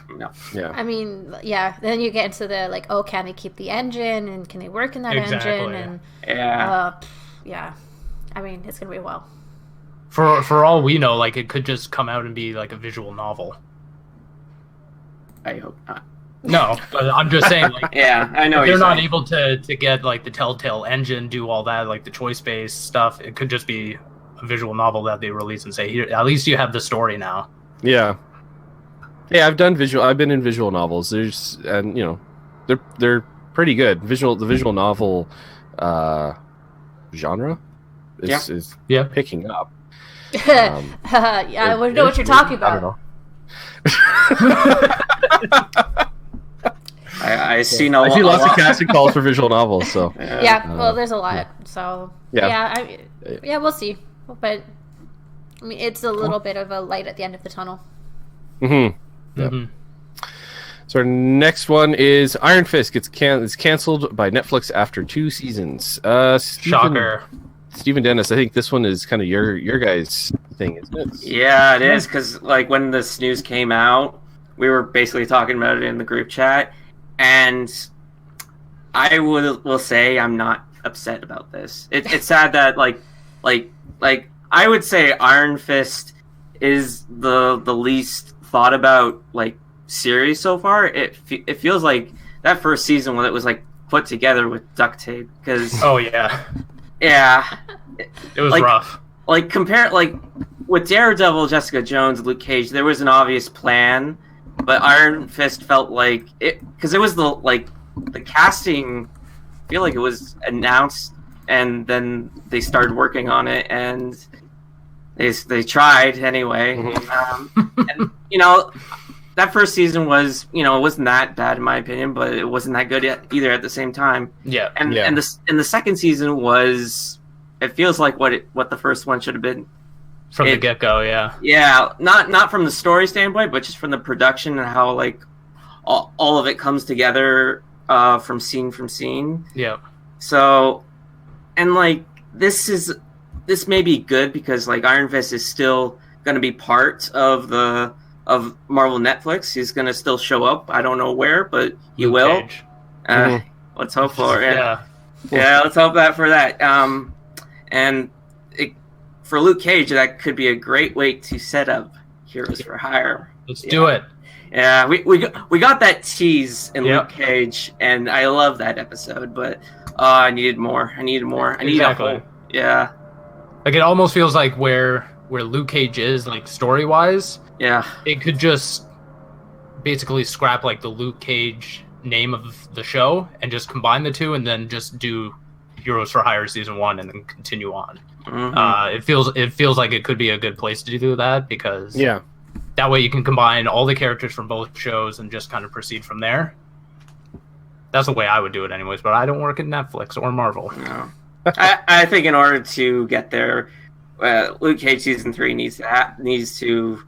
[SPEAKER 1] Yeah.
[SPEAKER 3] I mean, then you get into the, like, can they keep the engine and can they work in that engine? And I mean, it's gonna be a while.
[SPEAKER 2] For all we know, like, it could just come out and be like a visual novel.
[SPEAKER 4] I hope not.
[SPEAKER 2] No, but I'm just saying, like,
[SPEAKER 4] yeah, I know.
[SPEAKER 2] They're not able to get, like, the Telltale engine, do all that, like the choice-based stuff. It could just be a visual novel that they release and say, here, at least you have the story now.
[SPEAKER 1] Yeah. Yeah, I've been in visual novels. They're pretty good. The visual novel genre is picking up.
[SPEAKER 3] I wouldn't know what you're talking about.
[SPEAKER 1] I don't know.
[SPEAKER 4] I see
[SPEAKER 1] lots of casting calls for visual novels. So
[SPEAKER 3] well, there's a lot. So we'll see. But I mean, it's a little bit of a light at the end of the tunnel.
[SPEAKER 1] Mm-hmm. Yeah. Mm-hmm. So our next one is Iron Fist gets canceled by Netflix after 2 seasons.
[SPEAKER 2] Shocker.
[SPEAKER 1] Stephen Dennis, I think this one is kind of your guys' thing, isn't it?
[SPEAKER 4] Yeah, it is, because like when this news came out, we were basically talking about it in the group chat, and I will say I'm not upset about this. It's sad that like I would say Iron Fist is the least thought about like series so far. It feels like that first season when it was like put together with duct tape, because
[SPEAKER 2] it was
[SPEAKER 4] like,
[SPEAKER 2] rough.
[SPEAKER 4] Like compare like with Daredevil, Jessica Jones, Luke Cage, there was an obvious plan, but Iron Fist felt like it, because it was the casting. I feel like it was announced and then they started working on it, and they tried anyway. And that first season was, it wasn't that bad in my opinion, but it wasn't that good either at the same time.
[SPEAKER 2] Yeah.
[SPEAKER 4] And the second season was, it feels like what the first one should have been
[SPEAKER 2] from the get-go.
[SPEAKER 4] Yeah, not from the story standpoint, but just from the production and how like all of it comes together from scene.
[SPEAKER 2] Yeah.
[SPEAKER 4] So, and like this may be good because like Iron Fist is still going to be part of Marvel Netflix. He's going to still show up. I don't know where, but he will. Let's hope for it. Yeah, let's hope for that. And for Luke Cage, that could be a great way to set up Heroes for Hire.
[SPEAKER 2] Let's do it.
[SPEAKER 4] Yeah, we got that tease in Luke Cage, and I love that episode, but I needed more. I need a whole, yeah.
[SPEAKER 2] Like it almost feels like where Luke Cage is, like story wise.
[SPEAKER 4] Yeah.
[SPEAKER 2] It could just basically scrap like the Luke Cage name of the show and just combine the two, and then just do Heroes for Hire season 1 and then continue on. It feels like it could be a good place to do that, because that way you can combine all the characters from both shows and just kind of proceed from there. That's the way I would do it anyways, but I don't work at Netflix or Marvel.
[SPEAKER 4] No. I think in order to get there, Luke Cage season 3 needs to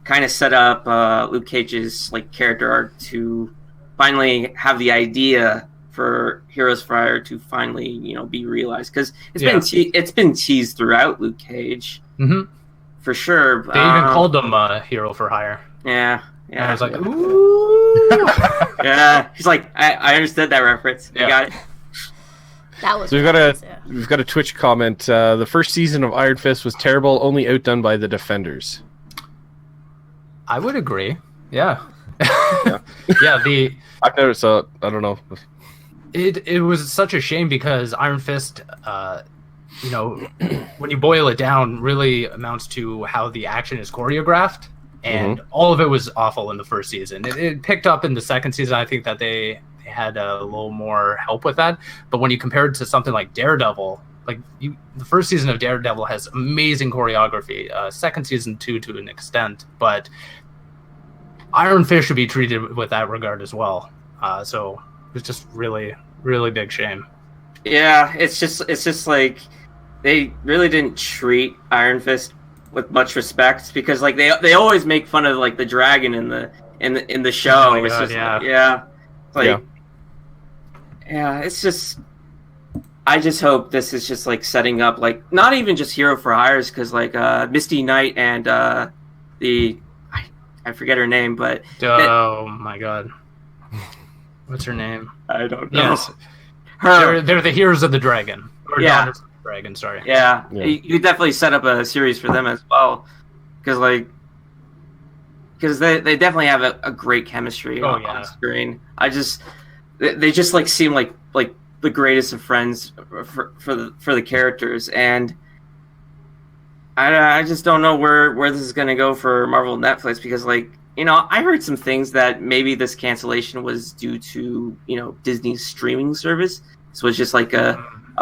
[SPEAKER 4] kind of set up Luke Cage's like character arc to finally have the idea for Heroes for Hire to finally be realized, because it's been teased throughout Luke Cage. For sure.
[SPEAKER 2] They even called them Hero for Hire.
[SPEAKER 4] Yeah.
[SPEAKER 2] And I was like, ooh.
[SPEAKER 4] Yeah. He's like, I understood that reference. I got it.
[SPEAKER 3] That was.
[SPEAKER 1] So we've got a Twitch comment. The first season of Iron Fist was terrible, only outdone by the Defenders.
[SPEAKER 2] I would agree. Yeah.
[SPEAKER 1] I've noticed. I don't know.
[SPEAKER 2] It was such a shame because Iron Fist, when you boil it down, really amounts to how the action is choreographed, and all of it was awful in the first season. It picked up in the second season. I think that they had a little more help with that. But when you compare it to something like Daredevil, the first season of Daredevil has amazing choreography. Second season too, to an extent, but Iron Fist should be treated with that regard as well. So it was just really, really big shame.
[SPEAKER 4] Yeah, it's just like they really didn't treat Iron Fist with much respect, because like they always make fun of like the dragon in the show.
[SPEAKER 2] Oh my God,
[SPEAKER 4] it's just I just hope this is just like setting up like not even just Hero for Hires, because like Misty Knight and I forget her name, but
[SPEAKER 2] oh my God, what's her name?
[SPEAKER 4] I don't know.
[SPEAKER 2] Yes, they're the Heroes of the Dragon, or Daughters of the Dragon. Sorry.
[SPEAKER 4] Yeah. You definitely set up a series for them as well, because they definitely have a great chemistry on screen. They just like seem like the greatest of friends for the characters, and I just don't know where this is going to go for Marvel Netflix, because I heard some things that maybe this cancellation was due to Disney's streaming service. This was just like a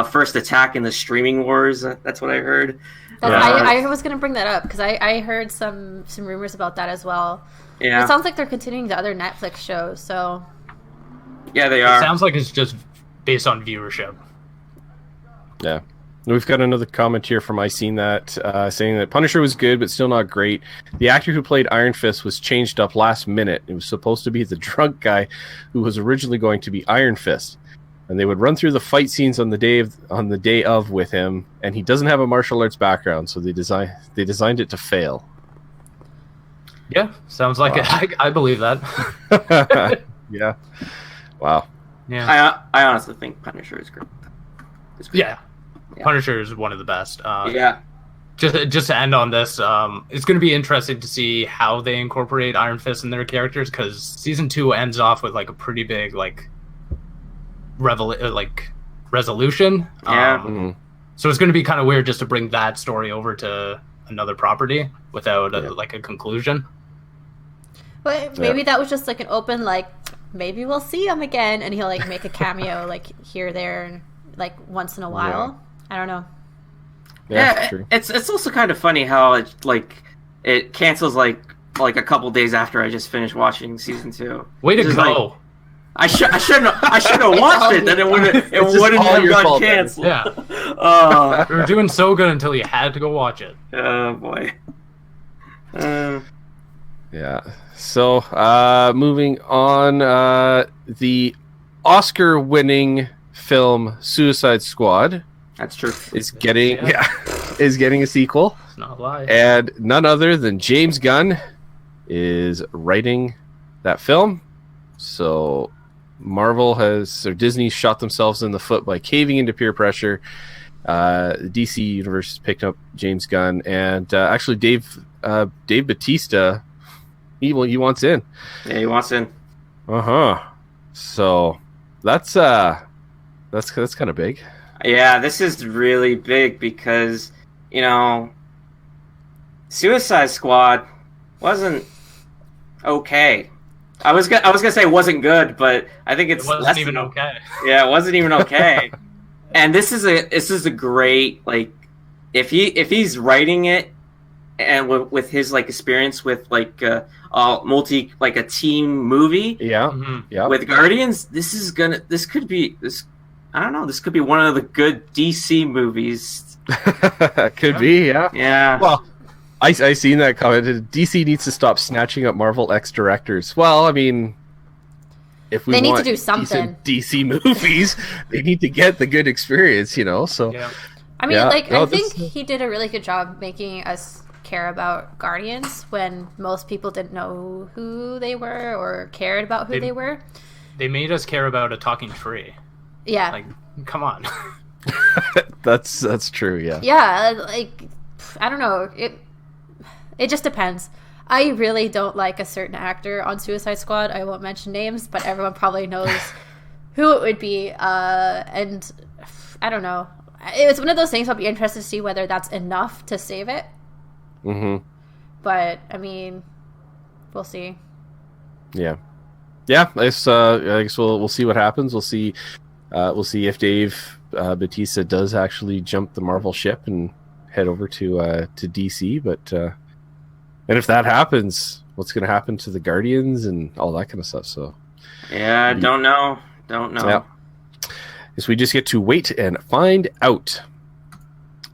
[SPEAKER 4] first attack in the streaming wars. That's what I heard.
[SPEAKER 3] I was going to bring that up because I heard some rumors about that as well.
[SPEAKER 4] Yeah,
[SPEAKER 3] it sounds like they're continuing the other Netflix shows. So
[SPEAKER 4] yeah, they are.
[SPEAKER 2] It sounds like it's just based on viewership.
[SPEAKER 1] Yeah. We've got another comment here from I Seen That, saying that Punisher was good, but still not great. The actor who played Iron Fist was changed up last minute. It was supposed to be the drunk guy who was originally going to be Iron Fist. and they would run through the fight scenes on the day of with him, and he doesn't have a martial arts background, so they designed it to fail.
[SPEAKER 2] Yeah, sounds like it. I believe that.
[SPEAKER 1] Yeah. Wow.
[SPEAKER 2] Yeah.
[SPEAKER 4] I honestly think Punisher is great.
[SPEAKER 2] Yeah. Punisher is one of the best.
[SPEAKER 4] Yeah.
[SPEAKER 2] Just to end on this, it's going to be interesting to see how they incorporate Iron Fist in their characters, because season 2 ends off with like a pretty big resolution.
[SPEAKER 4] Yeah.
[SPEAKER 2] So it's going to be kind of weird just to bring that story over to another property without a conclusion.
[SPEAKER 3] But maybe that was just like an open, maybe we'll see him again, and he'll make a cameo here, there, and once in a while. I don't know.
[SPEAKER 4] Yeah, it's also kind of funny how it cancels a couple days after I just finished watching season 2.
[SPEAKER 2] Way to go!
[SPEAKER 4] I should have watched it. Then it wouldn't have got canceled.
[SPEAKER 2] Yeah. We were doing so good until you had to go watch it.
[SPEAKER 4] Oh boy.
[SPEAKER 1] Yeah. So moving on, the Oscar-winning film Suicide Squad.
[SPEAKER 4] That's true.
[SPEAKER 1] Is getting a sequel.
[SPEAKER 2] It's not a lie.
[SPEAKER 1] And none other than James Gunn is writing that film. So Disney shot themselves in the foot by caving into peer pressure. The DC Universe has picked up James Gunn, and actually Dave Bautista, he wants in.
[SPEAKER 4] Yeah, he wants in.
[SPEAKER 1] So that's kind of big.
[SPEAKER 4] Yeah, this is really big because, Suicide Squad wasn't okay. I was gonna say it wasn't good, but I think it
[SPEAKER 2] wasn't even okay.
[SPEAKER 4] Yeah, it wasn't even okay. And this is a great if he's writing it, and with his experience with a team movie.
[SPEAKER 1] Yeah.
[SPEAKER 4] With Guardians, this could be one of the good DC movies.
[SPEAKER 1] Could be, yeah.
[SPEAKER 4] Yeah.
[SPEAKER 1] Well, I seen that comment. DC needs to stop snatching up Marvel directors. Well, I mean, if they need to do something, DC movies, they need to get the good experience, So
[SPEAKER 2] yeah.
[SPEAKER 3] I mean, I think he did a really good job making us care about Guardians when most people didn't know who they were or cared about who they were.
[SPEAKER 2] They made us care about a talking tree.
[SPEAKER 3] Yeah.
[SPEAKER 2] Come on.
[SPEAKER 1] That's true, yeah.
[SPEAKER 3] Yeah, I don't know. It just depends. I really don't like a certain actor on Suicide Squad. I won't mention names, but everyone probably knows who it would be. And I don't know. It's one of those things I'll be interested to see whether that's enough to save it.
[SPEAKER 1] Mm-hmm.
[SPEAKER 3] But, I mean, we'll see.
[SPEAKER 1] Yeah. Yeah, I guess we'll see what happens. We'll see if Dave Bautista does actually jump the Marvel ship and head over to DC. But and if that happens, what's going to happen to the Guardians and all that kind of stuff? So
[SPEAKER 4] yeah, don't know.
[SPEAKER 1] Yeah. Guess we just get to wait and find out.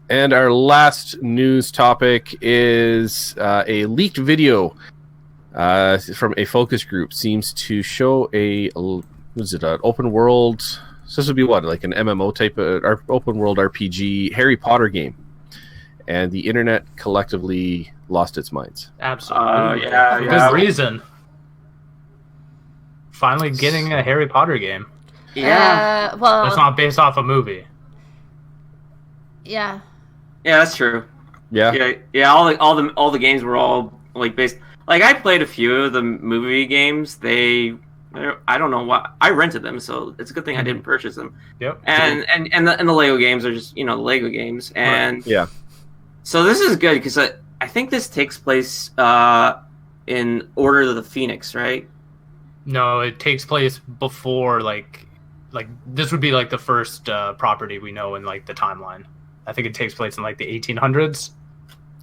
[SPEAKER 1] And our last news topic is a leaked video from a focus group seems to show an open world. So this would be what, like an MMO type of open world RPG Harry Potter game, and the internet collectively lost its minds.
[SPEAKER 2] Absolutely,
[SPEAKER 4] yeah.
[SPEAKER 2] Good reason. Finally, getting a Harry Potter game.
[SPEAKER 4] Yeah,
[SPEAKER 3] well,
[SPEAKER 2] it's not based off a movie.
[SPEAKER 3] Yeah.
[SPEAKER 4] Yeah, that's true.
[SPEAKER 1] Yeah.
[SPEAKER 4] All the games were all based. I played a few of the movie games. I don't know why I rented them, so it's a good thing I didn't purchase them.
[SPEAKER 2] Yep.
[SPEAKER 4] And the Lego games are just the Lego games, and
[SPEAKER 1] yeah. So
[SPEAKER 4] this is good because I think this takes place in Order of the Phoenix, right?
[SPEAKER 2] No, it takes place before this would be the first property we know in the timeline. I think it takes place in the 1800s.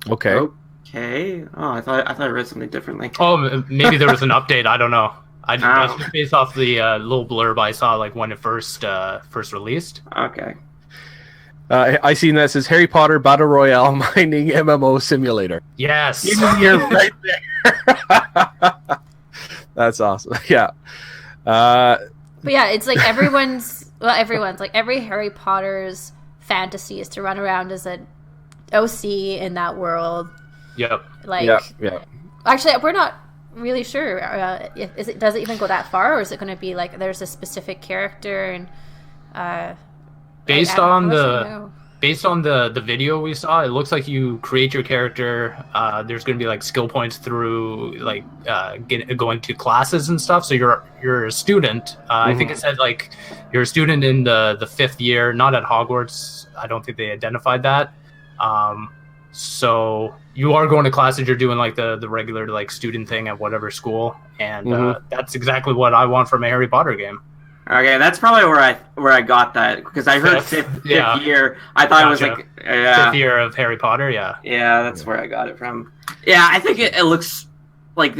[SPEAKER 1] Okay.
[SPEAKER 4] Okay. Oh, I thought I read something differently.
[SPEAKER 2] Oh, maybe there was an update. I don't know. That's just based off the little blurb I saw when it first released.
[SPEAKER 4] Okay.
[SPEAKER 1] I seen that says Harry Potter Battle Royale mining MMO simulator.
[SPEAKER 2] Yes.
[SPEAKER 1] You're right there. That's awesome. Yeah.
[SPEAKER 3] But yeah, it's everyone's well, everyone's like every Harry Potter's fantasy is to run around as an OC in that world.
[SPEAKER 2] Yep.
[SPEAKER 3] Like,
[SPEAKER 1] yeah.
[SPEAKER 3] Actually, we're not really sure. Does it even go that far, or is it going to be like there's a specific character and
[SPEAKER 2] based on the video we saw, it looks like you create your character. There's going to be like skill points through like going to classes and stuff. So you're a student. I think it said like you're a student in the 5th year, not at Hogwarts. I don't think they identified that. So you are going to classes. You're doing like the regular like student thing at whatever school, and that's exactly what I want from a Harry Potter game.
[SPEAKER 4] Okay, that's probably where I got that, because I heard fifth year. I thought it was like
[SPEAKER 2] 5th year of Harry Potter. Yeah,
[SPEAKER 4] that's where I got it from. Yeah, I think it looks like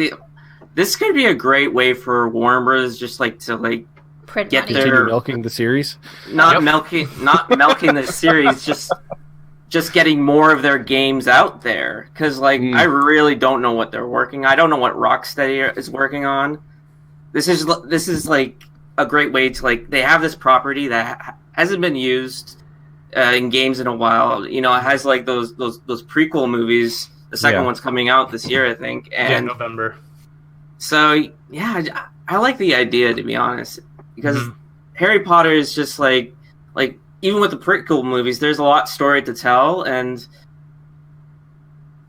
[SPEAKER 4] this could be a great way for Warner Bros. Just like to like
[SPEAKER 3] print
[SPEAKER 4] get
[SPEAKER 3] money.
[SPEAKER 4] their
[SPEAKER 1] milking the series.
[SPEAKER 4] Not milking the series. Just getting more of their games out there, because like I really don't know what they're working. I don't know what Rocksteady is working on. This is like a great way to like, they have this property that hasn't been used in games in a while. You know, it has like those prequel movies. The second one's coming out this year, I think. And
[SPEAKER 2] November.
[SPEAKER 4] So yeah, I like the idea, to be honest, because Harry Potter is just like even with the prequel movies, there's a lot story to tell, and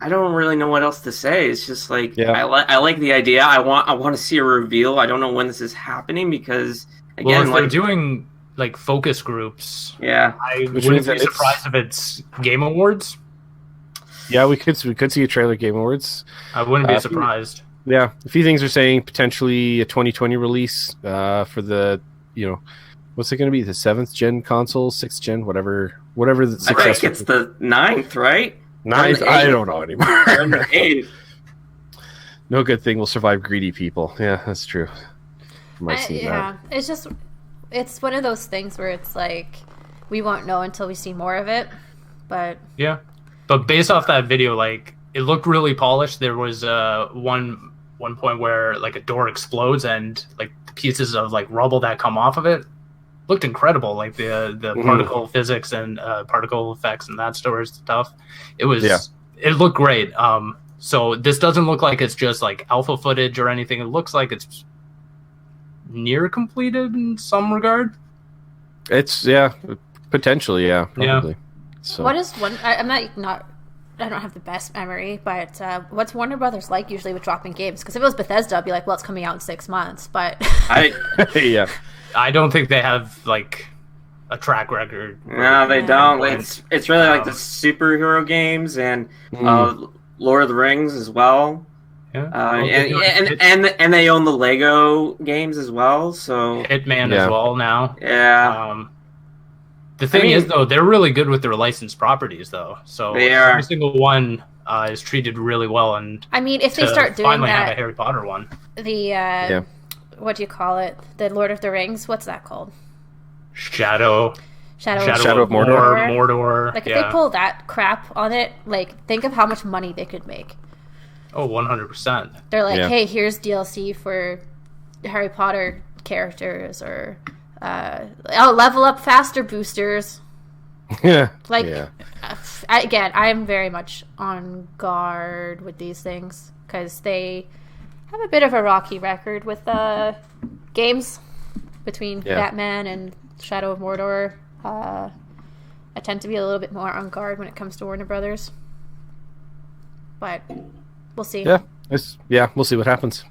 [SPEAKER 4] I don't really know what else to say. It's just like I like the idea. I want to see a reveal. I don't know when this is happening, because again,
[SPEAKER 2] if they're doing like focus groups, I
[SPEAKER 1] Which
[SPEAKER 2] wouldn't
[SPEAKER 1] means
[SPEAKER 2] be surprised if it's Game Awards.
[SPEAKER 1] Yeah, we could see a trailer Game Awards.
[SPEAKER 2] I wouldn't be surprised.
[SPEAKER 1] Yeah, a few things are saying potentially a 2020 release for the what's it going to be, the 7th gen console, 6th gen, whatever the successor.
[SPEAKER 4] I think it's the 9th, right?
[SPEAKER 1] 9th? I don't know anymore.
[SPEAKER 4] 8th.
[SPEAKER 1] No good thing will survive greedy people. Yeah, that's true.
[SPEAKER 3] It's one of those things where it's like we won't know until we see more of it. But
[SPEAKER 2] based off that video, like it looked really polished. There was one point where like a door explodes and like the pieces of like rubble that come off of it looked incredible, like the particle physics and particle effects and that sort of stuff. It looked great. So this doesn't look like it's just like alpha footage or anything. It looks like it's near completed in some regard.
[SPEAKER 1] It's potentially probably. So
[SPEAKER 3] what is one? I don't have the best memory, but what's Warner Brothers like usually with dropping games? Because if it was Bethesda, I'd be like, well, it's coming out in 6 months. But
[SPEAKER 2] I don't think they have like a track record.
[SPEAKER 4] No, they don't. It's really like the superhero games and Lord of the Rings as well. And they own the Lego games as well. So
[SPEAKER 2] Hitman as well now.
[SPEAKER 4] Yeah.
[SPEAKER 2] The thing is, though, they're really good with their licensed properties, though. So every single one is treated really well. And
[SPEAKER 3] I mean, if they start doing
[SPEAKER 2] finally
[SPEAKER 3] that,
[SPEAKER 2] have a Harry Potter one.
[SPEAKER 3] The what do you call it? The Lord of the Rings. What's that called?
[SPEAKER 2] Shadow of
[SPEAKER 3] Mordor. Like if they pull that crap on it, like think of how much money they could make.
[SPEAKER 2] Oh, 100%.
[SPEAKER 3] They're like, hey, here's DLC for Harry Potter characters, or level up faster boosters. Again, I'm very much on guard with these things because they have a bit of a rocky record with games between Batman and Shadow of Mordor. I tend to be a little bit more on guard when it comes to Warner Brothers, but we'll see.
[SPEAKER 1] We'll see what happens.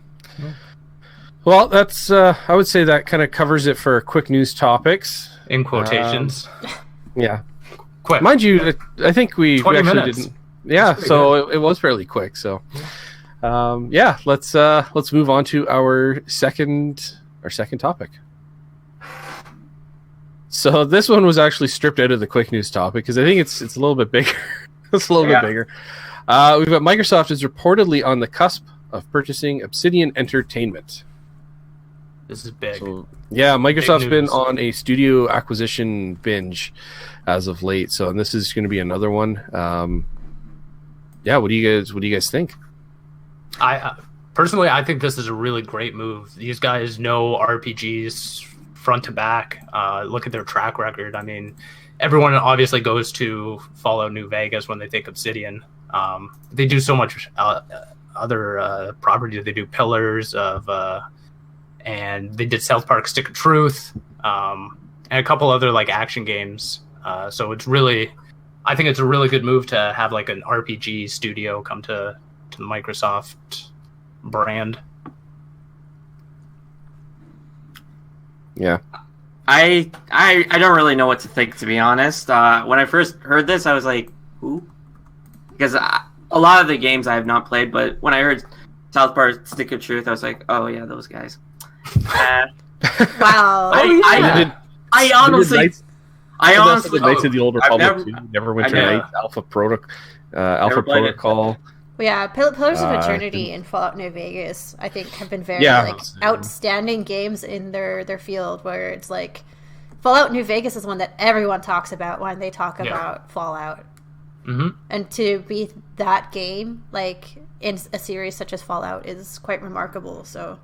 [SPEAKER 1] Well, that's I would say that kind of covers it for quick news topics
[SPEAKER 2] in quotations.
[SPEAKER 1] Quick, mind you, I think we actually
[SPEAKER 2] minutes.
[SPEAKER 1] didn't. Yeah, so it was fairly quick. So let's move on to our second topic. So this one was actually stripped out of the quick news topic because I think it's a little bit bigger. It's a little bit bigger. We've got Microsoft is reportedly on the cusp of purchasing Obsidian Entertainment.
[SPEAKER 2] This is big. So,
[SPEAKER 1] Microsoft's been on a studio acquisition binge as of late. So, and this is going to be another one. What do you guys think?
[SPEAKER 2] I personally think this is a really great move. These guys know RPGs front to back. Look at their track record. I mean, everyone obviously goes to Fallout New Vegas when they think Obsidian. They do so much other properties. They do Pillars of, and they did South Park: Stick of Truth, and a couple other like action games. So it's really, I think it's a really good move to have like an RPG studio come to the Microsoft brand.
[SPEAKER 1] Yeah.
[SPEAKER 4] I don't really know what to think, to be honest. When I first heard this, I was like, who? Because a lot of the games I have not played, but when I heard South Park: Stick of Truth, I was like, oh yeah, those guys.
[SPEAKER 3] Wow.
[SPEAKER 4] I honestly
[SPEAKER 1] Knights of the Old Republic never went to Knights, Alpha Protocol.
[SPEAKER 3] Well, yeah, Pillars of Eternity and Fallout New Vegas, I think, have been very outstanding games in their field. Where it's like Fallout New Vegas is one that everyone talks about when they talk about Fallout, and to be that game like in a series such as Fallout is quite remarkable. So,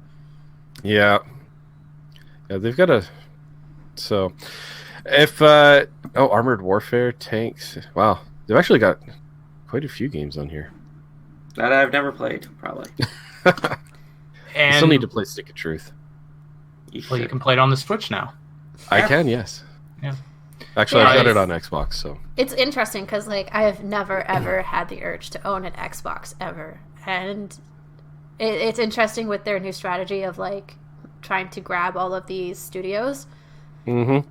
[SPEAKER 1] yeah, they've got a Armored Warfare tanks. Wow, they've actually got quite a few games on here
[SPEAKER 4] that I've never played, probably.
[SPEAKER 1] And I still need to play Stick of Truth.
[SPEAKER 2] You can play it on the Switch now.
[SPEAKER 1] I can, yes.
[SPEAKER 2] Yeah.
[SPEAKER 1] Actually, I've got it on Xbox, so.
[SPEAKER 3] It's interesting because, like, I have never, ever had the urge to own an Xbox, ever. And it's interesting with their new strategy of, like, trying to grab all of these studios. Mm-hmm.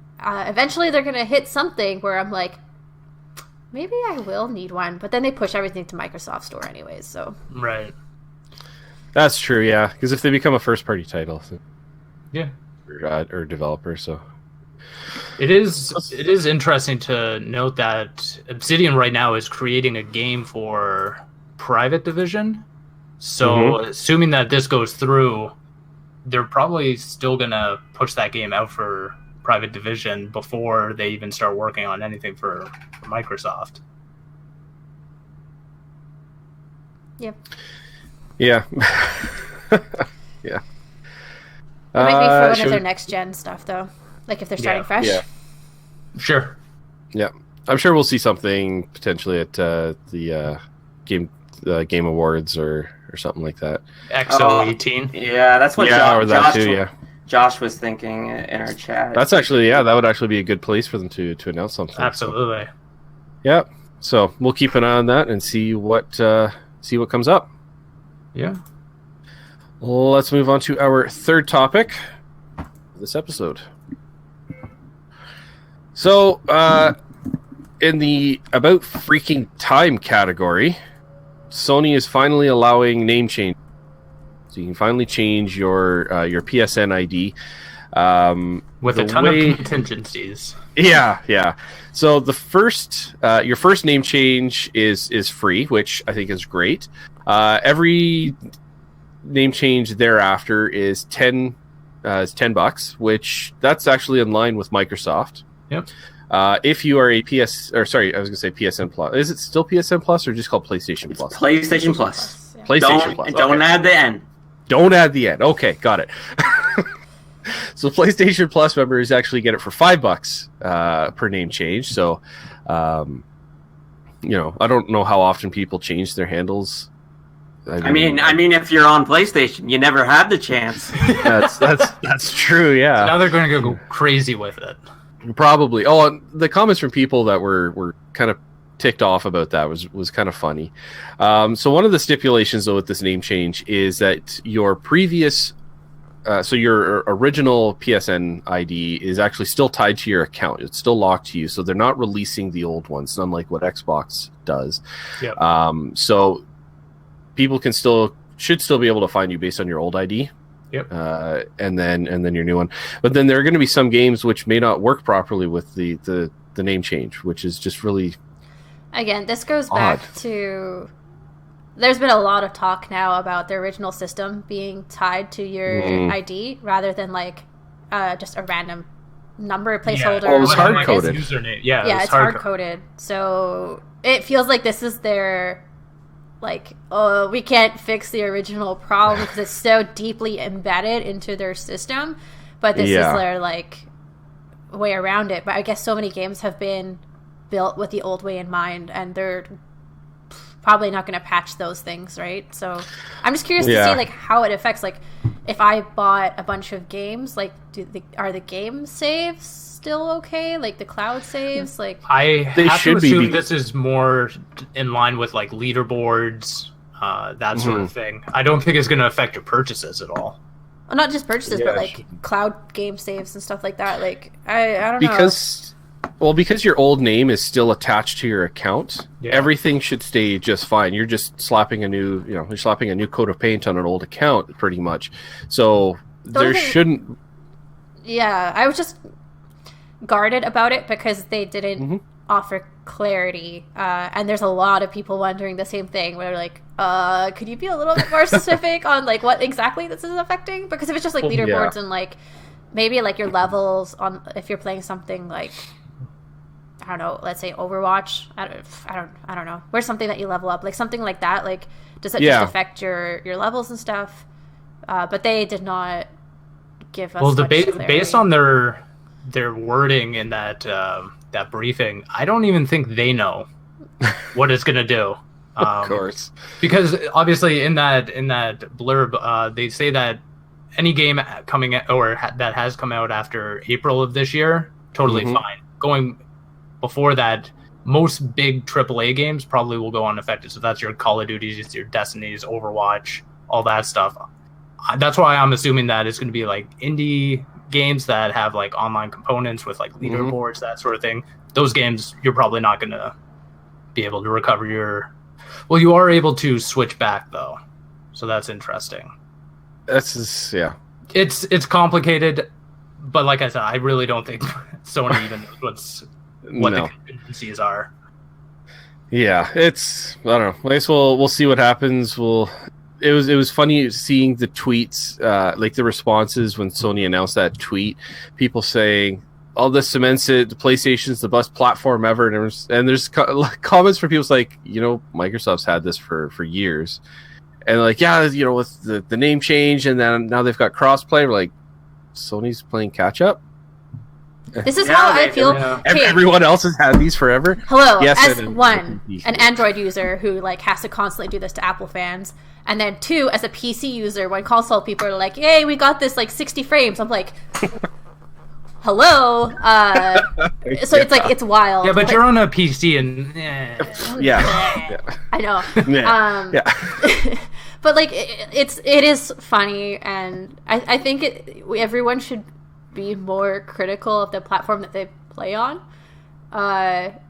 [SPEAKER 3] Eventually, they're going to hit something where I'm like, maybe I will need one, but then they push everything to Microsoft Store anyways, so.
[SPEAKER 2] Right.
[SPEAKER 1] That's true, yeah, because if they become a first-party title.
[SPEAKER 2] Yeah.
[SPEAKER 1] Or developer, so.
[SPEAKER 2] It is interesting to note that Obsidian right now is creating a game for Private Division, so assuming that this goes through, they're probably still going to push that game out for Private Division before they even start working on anything for Microsoft.
[SPEAKER 3] Yep.
[SPEAKER 1] Yeah. Yeah.
[SPEAKER 3] It might be for one of their next gen stuff, though. Like if they're starting fresh.
[SPEAKER 1] Yeah.
[SPEAKER 2] Sure.
[SPEAKER 1] Yeah, I'm sure we'll see something potentially at the Game Awards or something like that.
[SPEAKER 2] XO18.
[SPEAKER 4] Yeah, that's what. Josh was thinking in our chat.
[SPEAKER 1] That's actually, that would actually be a good place for them to announce something.
[SPEAKER 2] Absolutely.
[SPEAKER 1] So. Yeah. So we'll keep an eye on that and see what comes up.
[SPEAKER 2] Yeah.
[SPEAKER 1] Let's move on to our third topic of this episode. So, in the About Freaking Time category, Sony is finally allowing name change. So you can finally change your PSN ID
[SPEAKER 2] with a ton of contingencies.
[SPEAKER 1] Yeah. So the your first name change is free, which I think is great. Every name change thereafter is $10, which that's actually in line with Microsoft.
[SPEAKER 2] Yep.
[SPEAKER 1] If you are a PSN Plus. Is it still PSN Plus or just called PlayStation Plus?
[SPEAKER 4] PlayStation Plus.
[SPEAKER 3] Yeah.
[SPEAKER 1] PlayStation Plus.
[SPEAKER 4] Don't add the N.
[SPEAKER 1] Don't add the N. Okay, got it. So PlayStation Plus members actually get it for $5 per name change. So, I don't know how often people change their handles.
[SPEAKER 4] I mean, if you're on PlayStation, you never had the chance.
[SPEAKER 1] That's true. Yeah.
[SPEAKER 2] So now they're going to go crazy with it.
[SPEAKER 1] Probably. Oh, and the comments from people that were kind of ticked off about that was kind of funny. So one of the stipulations though with this name change is that your previous, so your original PSN ID is actually still tied to your account. It's still locked to you, so they're not releasing the old ones, unlike what Xbox does.
[SPEAKER 2] Yep.
[SPEAKER 1] So people should still be able to find you based on your old ID.
[SPEAKER 2] Yep.
[SPEAKER 1] And then your new one. But then there are going to be some games which may not work properly with the name change, which is just really.
[SPEAKER 3] Again, this goes back to. There's been a lot of talk now about the original system being tied to your ID rather than like just a random number placeholder.
[SPEAKER 1] Yeah. Well, it was hard coded.
[SPEAKER 3] Yeah, it's hard coded. So it feels like this is their. Like, oh, we can't fix the original problem because it's so deeply embedded into their system. but this is their like way around it. But I guess so many games have been built with the old way in mind, and they're probably not going to patch those things, right? So I'm just curious to see like how it affects. Like, if I bought a bunch of games, like, are the game saves still okay? Like the cloud saves, like
[SPEAKER 2] they have to assume this is more in line with like leaderboards, that sort of thing. I don't think it's going to affect your purchases at all.
[SPEAKER 3] Well, not just purchases, but like cloud game saves and stuff like that. Like I don't know.
[SPEAKER 1] Because your old name is still attached to your account, everything should stay just fine. You're just slapping a new coat of paint on an old account, pretty much. So there shouldn't. Yeah,
[SPEAKER 3] I was just guarded about it because they didn't offer clarity, and there's a lot of people wondering the same thing. Where like, could you be a little bit more specific on like what exactly this is affecting? Because if it's just like leaderboards and like maybe like your levels on, if you're playing something like, I don't know, let's say Overwatch. I don't know. Where's something that you level up, like something like that? Like, does that just affect your levels and stuff? But they did not give us. Well,
[SPEAKER 2] based on their wording in that briefing, I don't even think they know what it's gonna do.
[SPEAKER 1] Of course,
[SPEAKER 2] because obviously in that blurb, they say that any game coming out, or that has come out after April of this year, totally fine. Going before that, most big AAA games probably will go unaffected. So that's your Call of Duties, your Destinies, Overwatch, all that stuff. That's why I'm assuming that it's going to be like indie games that have like online components with like leaderboards, that sort of thing. Those games, you're probably not going to be able to recover your... Well, you are able to switch back, though. So that's interesting.
[SPEAKER 1] That's just,
[SPEAKER 2] It's complicated, but like I said, I really don't think Sony even knows what the contingencies are.
[SPEAKER 1] Yeah, it's, I don't know. I guess we'll see what happens. It was funny seeing the tweets, like the responses when Sony announced that tweet. People saying, "All this cements it. The PlayStation's the best platform ever," and there's comments from people like, Microsoft's had this for years, and like, with the name change, and then now they've got crossplay. We're like, Sony's playing catch up.
[SPEAKER 3] This is how I feel.
[SPEAKER 1] Okay. Everyone else has had these forever.
[SPEAKER 3] Hello, yes, as an Android user who like has to constantly do this to Apple fans, and then 2, as a PC user, when console people are like, "Yay, we got this like 60 frames," I'm like, "Hello." So it's like it's wild.
[SPEAKER 2] Yeah, but you're on a PC, and
[SPEAKER 3] I know. But like it is funny, and I think everyone should be more critical of the platform that they play on. Like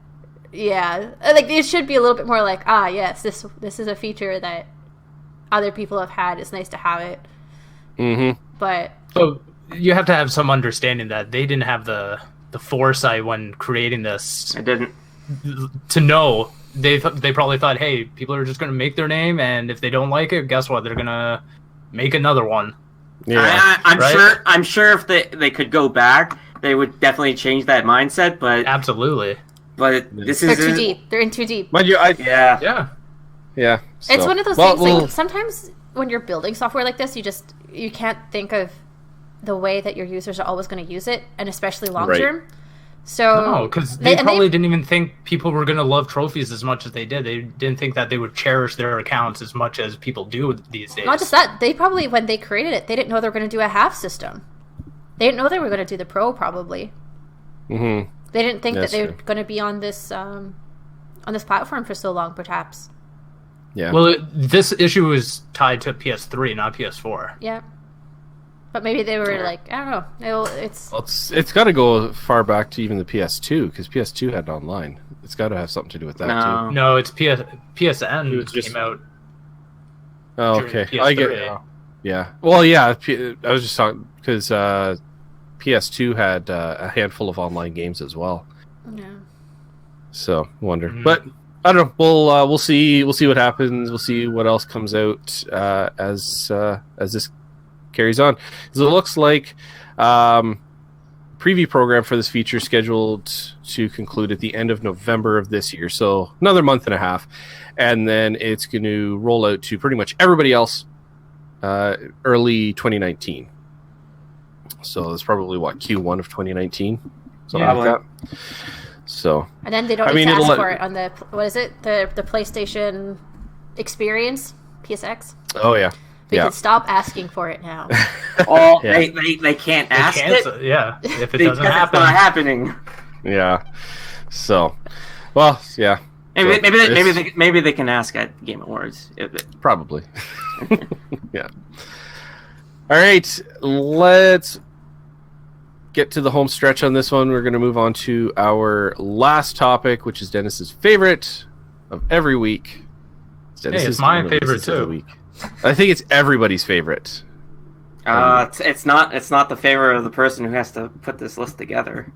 [SPEAKER 3] it should be a little bit more like, yes, this is a feature that other people have had. It's nice to have it. But
[SPEAKER 2] so you have to have some understanding that they didn't have the foresight when creating this.
[SPEAKER 4] I didn't
[SPEAKER 2] to know. They probably thought, hey, people are just going to make their name, and if they don't like it, guess what? They're going to make another one.
[SPEAKER 4] Yeah, I'm sure if they could go back, they would definitely change that mindset. But
[SPEAKER 2] absolutely,
[SPEAKER 4] but
[SPEAKER 3] they're too deep. They're in too deep.
[SPEAKER 1] But
[SPEAKER 2] yeah.
[SPEAKER 3] So. It's one of those things. Like sometimes when you're building software like this, you can't think of the way that your users are always going to use it, and especially long term. So
[SPEAKER 2] no, because they probably didn't even think people were going to love trophies as much as they did. They didn't think that they would cherish their accounts as much as people do these days.
[SPEAKER 3] Not just that, they probably, when they created it, they didn't know they were going to do a half system. They didn't know they were going to do the pro, probably.
[SPEAKER 1] They
[SPEAKER 3] didn't think that they were going to be on this platform for so long, perhaps.
[SPEAKER 1] Yeah.
[SPEAKER 2] Well, this issue is tied to PS3, not PS4.
[SPEAKER 3] Yeah. But maybe they were like, I don't know.
[SPEAKER 1] It's got to go far back to even the PS2, because PS2 had online. It's got to have something to do with that too.
[SPEAKER 2] No, it's PSN came out.
[SPEAKER 1] Oh, okay. I get it. Yeah. Well, yeah. I was just talking because PS2 had a handful of online games as well.
[SPEAKER 3] Yeah.
[SPEAKER 1] So I wonder, but I don't know. We'll see. We'll see what happens. We'll see what else comes out as this carries on. So it looks like preview program for this feature is scheduled to conclude at the end of November of this year, so another month and a half, and then it's going to roll out to pretty much everybody else early 2019. So it's probably Q1 of 2019, something
[SPEAKER 4] Yeah,
[SPEAKER 1] like that. So
[SPEAKER 3] And then they don't need to ask for it on the the PlayStation Experience, PSX.
[SPEAKER 1] Oh yeah.
[SPEAKER 3] They can stop asking for it now.
[SPEAKER 4] Oh, they can't ask it.
[SPEAKER 2] Yeah, if it
[SPEAKER 4] Because
[SPEAKER 2] doesn't happen.
[SPEAKER 4] it's not happening.
[SPEAKER 1] Yeah. So, well, yeah.
[SPEAKER 4] Maybe they can ask at Game Awards.
[SPEAKER 1] Probably. Yeah. All right, let's get to the home stretch on this one. We're going to move on to our last topic, which is Dennis's favorite of every week.
[SPEAKER 2] It's my favorite too.
[SPEAKER 1] Week. I think it's everybody's favorite.
[SPEAKER 4] It's not the favorite of the person who has to put this list together.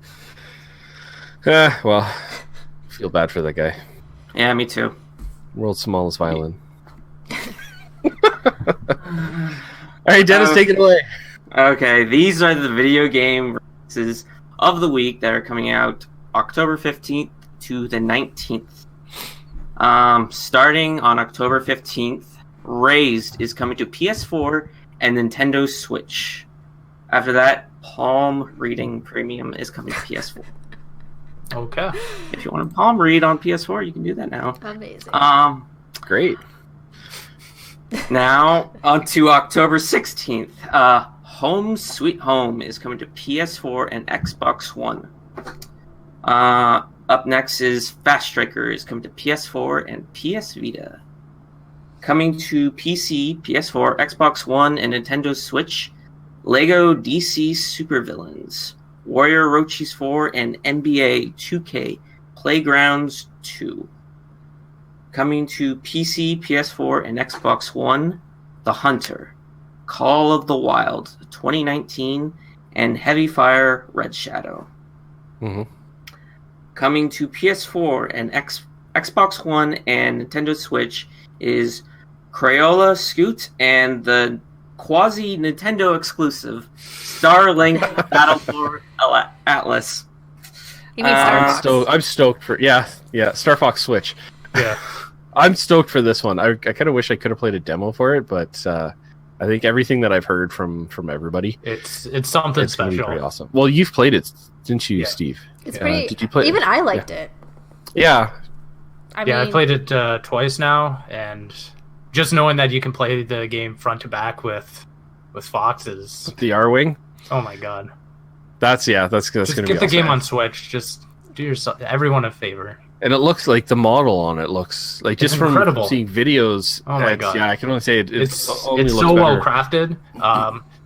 [SPEAKER 1] Well, feel bad for that guy.
[SPEAKER 4] Yeah, me too.
[SPEAKER 1] World's smallest violin. All right, Dennis, take it away.
[SPEAKER 4] Okay, these are the video game releases of the week that are coming out October 15th to the 19th. Starting on October 15th, Raised is coming to PS4 and Nintendo Switch. After that, Palm Reading Premium is coming to PS4.
[SPEAKER 2] Okay.
[SPEAKER 4] If you want to palm read on PS4, you can do that now.
[SPEAKER 3] Amazing.
[SPEAKER 1] Great.
[SPEAKER 4] Now, on to October 16th. Home Sweet Home is coming to PS4 and Xbox One. Up next is Fast Striker is coming to PS4 and PS Vita. Coming to PC, PS4, Xbox One, and Nintendo Switch, Lego DC Supervillains, Warrior Rochies 4, and NBA 2K Playgrounds 2. Coming to PC, PS4, and Xbox One, The Hunter, Call of the Wild 2019, and Heavy Fire Red Shadow.
[SPEAKER 1] Mm-hmm.
[SPEAKER 4] Coming to PS4 and Xbox One and Nintendo Switch is Crayola Scoot and the quasi-Nintendo exclusive Starlink Battlelord Atlas.
[SPEAKER 3] You mean Star Fox?
[SPEAKER 1] I'm stoked for Star Fox Switch.
[SPEAKER 2] Yeah.
[SPEAKER 1] I'm stoked for this one. I kind of wish I could have played a demo for it, but I think everything that I've heard from everybody,
[SPEAKER 2] it's something
[SPEAKER 1] it's
[SPEAKER 2] special.
[SPEAKER 1] Pretty awesome. Well, you've played it, didn't you,
[SPEAKER 2] Yeah.
[SPEAKER 1] Steve?
[SPEAKER 3] It's pretty.
[SPEAKER 1] Did you play?
[SPEAKER 3] Even I liked it.
[SPEAKER 1] Yeah.
[SPEAKER 2] I played it twice now, and just knowing that you can play the game front to back with Fox is
[SPEAKER 1] The R-Wing.
[SPEAKER 2] oh my god.
[SPEAKER 1] That's gonna
[SPEAKER 2] Just
[SPEAKER 1] be
[SPEAKER 2] get the
[SPEAKER 1] awesome.
[SPEAKER 2] game on Switch. Just do yourself everyone a favor.
[SPEAKER 1] And it looks like the model on it looks like just from
[SPEAKER 2] incredible.
[SPEAKER 1] seeing videos.
[SPEAKER 2] Oh my god!
[SPEAKER 1] Yeah, I can only say
[SPEAKER 2] it's
[SPEAKER 1] only looks
[SPEAKER 2] so
[SPEAKER 1] better.
[SPEAKER 2] well crafted.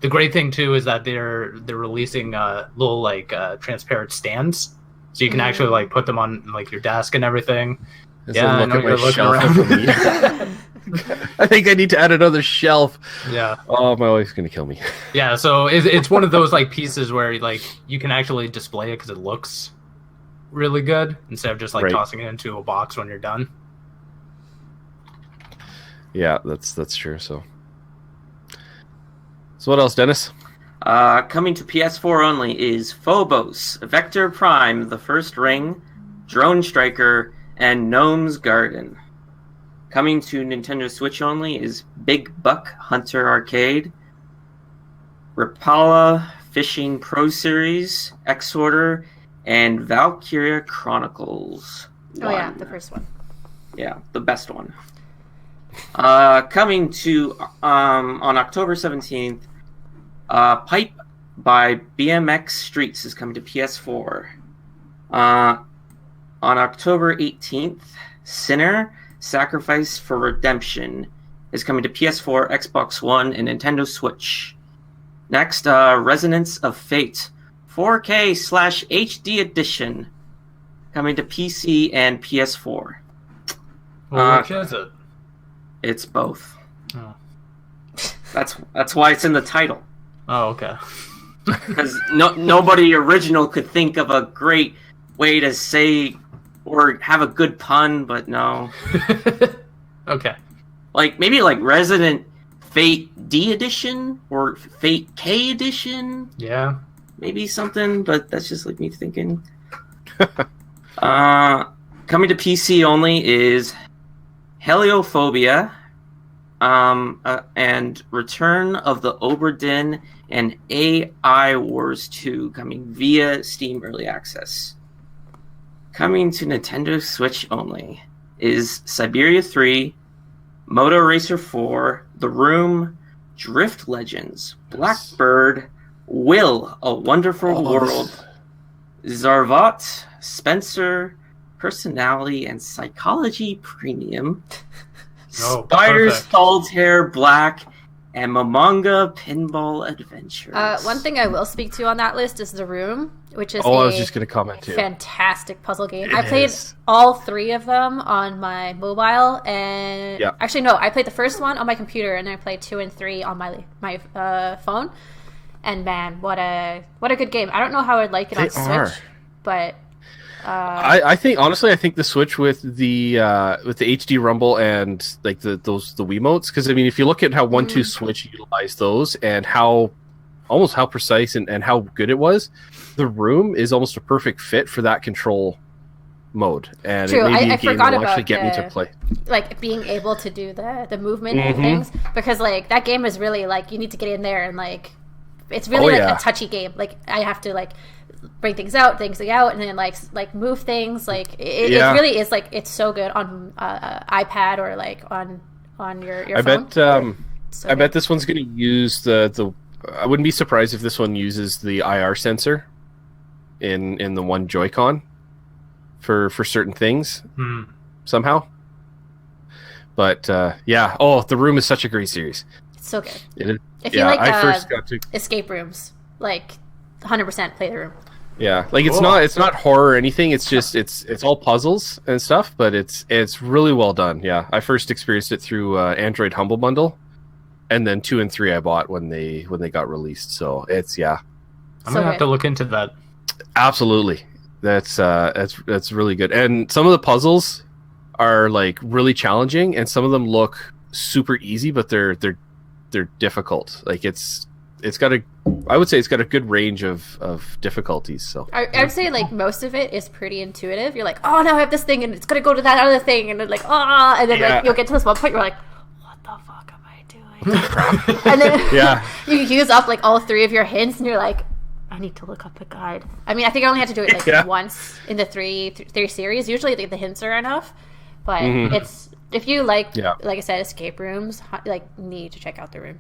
[SPEAKER 2] The great thing too is that they're releasing little transparent stands, so you can actually put them on your desk and everything.
[SPEAKER 1] As
[SPEAKER 2] Yeah,
[SPEAKER 1] I
[SPEAKER 2] I know
[SPEAKER 1] look at
[SPEAKER 2] you're
[SPEAKER 1] my
[SPEAKER 2] looking
[SPEAKER 1] shelf
[SPEAKER 2] around.
[SPEAKER 1] for me. I think I need to add another shelf.
[SPEAKER 2] Yeah,
[SPEAKER 1] Oh, my wife's gonna kill me.
[SPEAKER 2] yeah. So it's one of those pieces where you can actually display it because it looks really good instead of just
[SPEAKER 1] Right.
[SPEAKER 2] tossing it into a box when you're done.
[SPEAKER 1] Yeah, that's true. So what else, Dennis?
[SPEAKER 4] Coming to PS4 only is Phobos, Vector Prime, The First Ring, Drone Striker, and Gnome's Garden. Coming to Nintendo Switch only is Big Buck Hunter Arcade, Rapala Fishing Pro Series, X-Order, and Valkyria Chronicles 1.
[SPEAKER 3] Oh yeah, the first one.
[SPEAKER 4] Yeah, the best one. Coming to on October 17th, Pipe by BMX Streets is coming to PS4. On October 18th, Sinner Sacrifice for Redemption is coming to PS4, Xbox One, and Nintendo Switch. Next, Resonance of Fate 4K/HD Edition coming to PC and PS4.
[SPEAKER 2] Well, which is it?
[SPEAKER 4] It's both.
[SPEAKER 2] Oh.
[SPEAKER 4] That's why it's in the title.
[SPEAKER 2] Oh, okay.
[SPEAKER 4] Because nobody original could think of a great way to say or have a good pun, but no.
[SPEAKER 2] Okay.
[SPEAKER 4] Maybe Resident Fate D Edition or Fate K Edition.
[SPEAKER 2] Yeah.
[SPEAKER 4] Maybe something, but that's just me thinking. Coming to PC only is Heliophobia, and Return of the Obra Dinn and AI Wars 2 coming via Steam Early Access. Coming to Nintendo Switch only is Siberia 3, Moto Racer 4, The Room, Drift Legends, Blackbird, Will, A Wonderful World, Zarvat, Spencer, Personality and Psychology Premium, Spider Solitaire Black, and Momonga Pinball Adventure.
[SPEAKER 3] One thing I will speak to on that list is The Room, which is
[SPEAKER 1] I was just going to comment too.
[SPEAKER 3] Fantastic puzzle game. I played all 3 of them on my mobile, and actually no, I played the first one on my computer, and then I played 2 and 3 on my phone. And man, what a good game! I don't know how I'd like it on Switch, but
[SPEAKER 1] I think honestly, I think the Switch with the HD Rumble and like the Wiimotes, because I mean, if you look at how 1-2 Switch utilized those and how precise and how good it was, The Room is almost a perfect fit for that control mode. And
[SPEAKER 3] true,
[SPEAKER 1] it may be
[SPEAKER 3] I
[SPEAKER 1] a game
[SPEAKER 3] forgot
[SPEAKER 1] that will
[SPEAKER 3] about
[SPEAKER 1] actually get me to play.
[SPEAKER 3] Like being able to do the movement and things, because like that game is really like you need to get in there and like. It's really a touchy game. Like I have to like bring things out, and then like move things. Like it really is like it's so good on iPad or like on your phone.
[SPEAKER 1] I bet this one's going to use the. I wouldn't be surprised if this one uses the IR sensor in the one Joy-Con for certain things somehow. But The Room is such a great series.
[SPEAKER 3] It's so good. If
[SPEAKER 1] you
[SPEAKER 3] like
[SPEAKER 1] I first got to
[SPEAKER 3] escape rooms, like 100% play The Room.
[SPEAKER 1] Yeah, like it's not horror or anything. It's just it's all puzzles and stuff, but it's really well done. Yeah, I first experienced it through Android Humble Bundle, and then 2 and 3 I bought when they got released. So it's
[SPEAKER 2] I'm gonna have to look into that.
[SPEAKER 1] Absolutely, that's really good. And some of the puzzles are like really challenging, and some of them look super easy, but they're difficult. Like I would say it's got a good range of difficulties. So
[SPEAKER 3] I would say like most of it is pretty intuitive. You're like, oh, now I have this thing, and it's gonna go to that other thing, and then like, and then like you'll get to this one point, you're like, what the fuck am I doing? And then you use up like all 3 of your hints, and you're like, I need to look up a guide. I mean, I think I only had to do it like once in the three series. Usually the hints are enough, but it's. If you like I said, escape rooms, like need to check out The Room.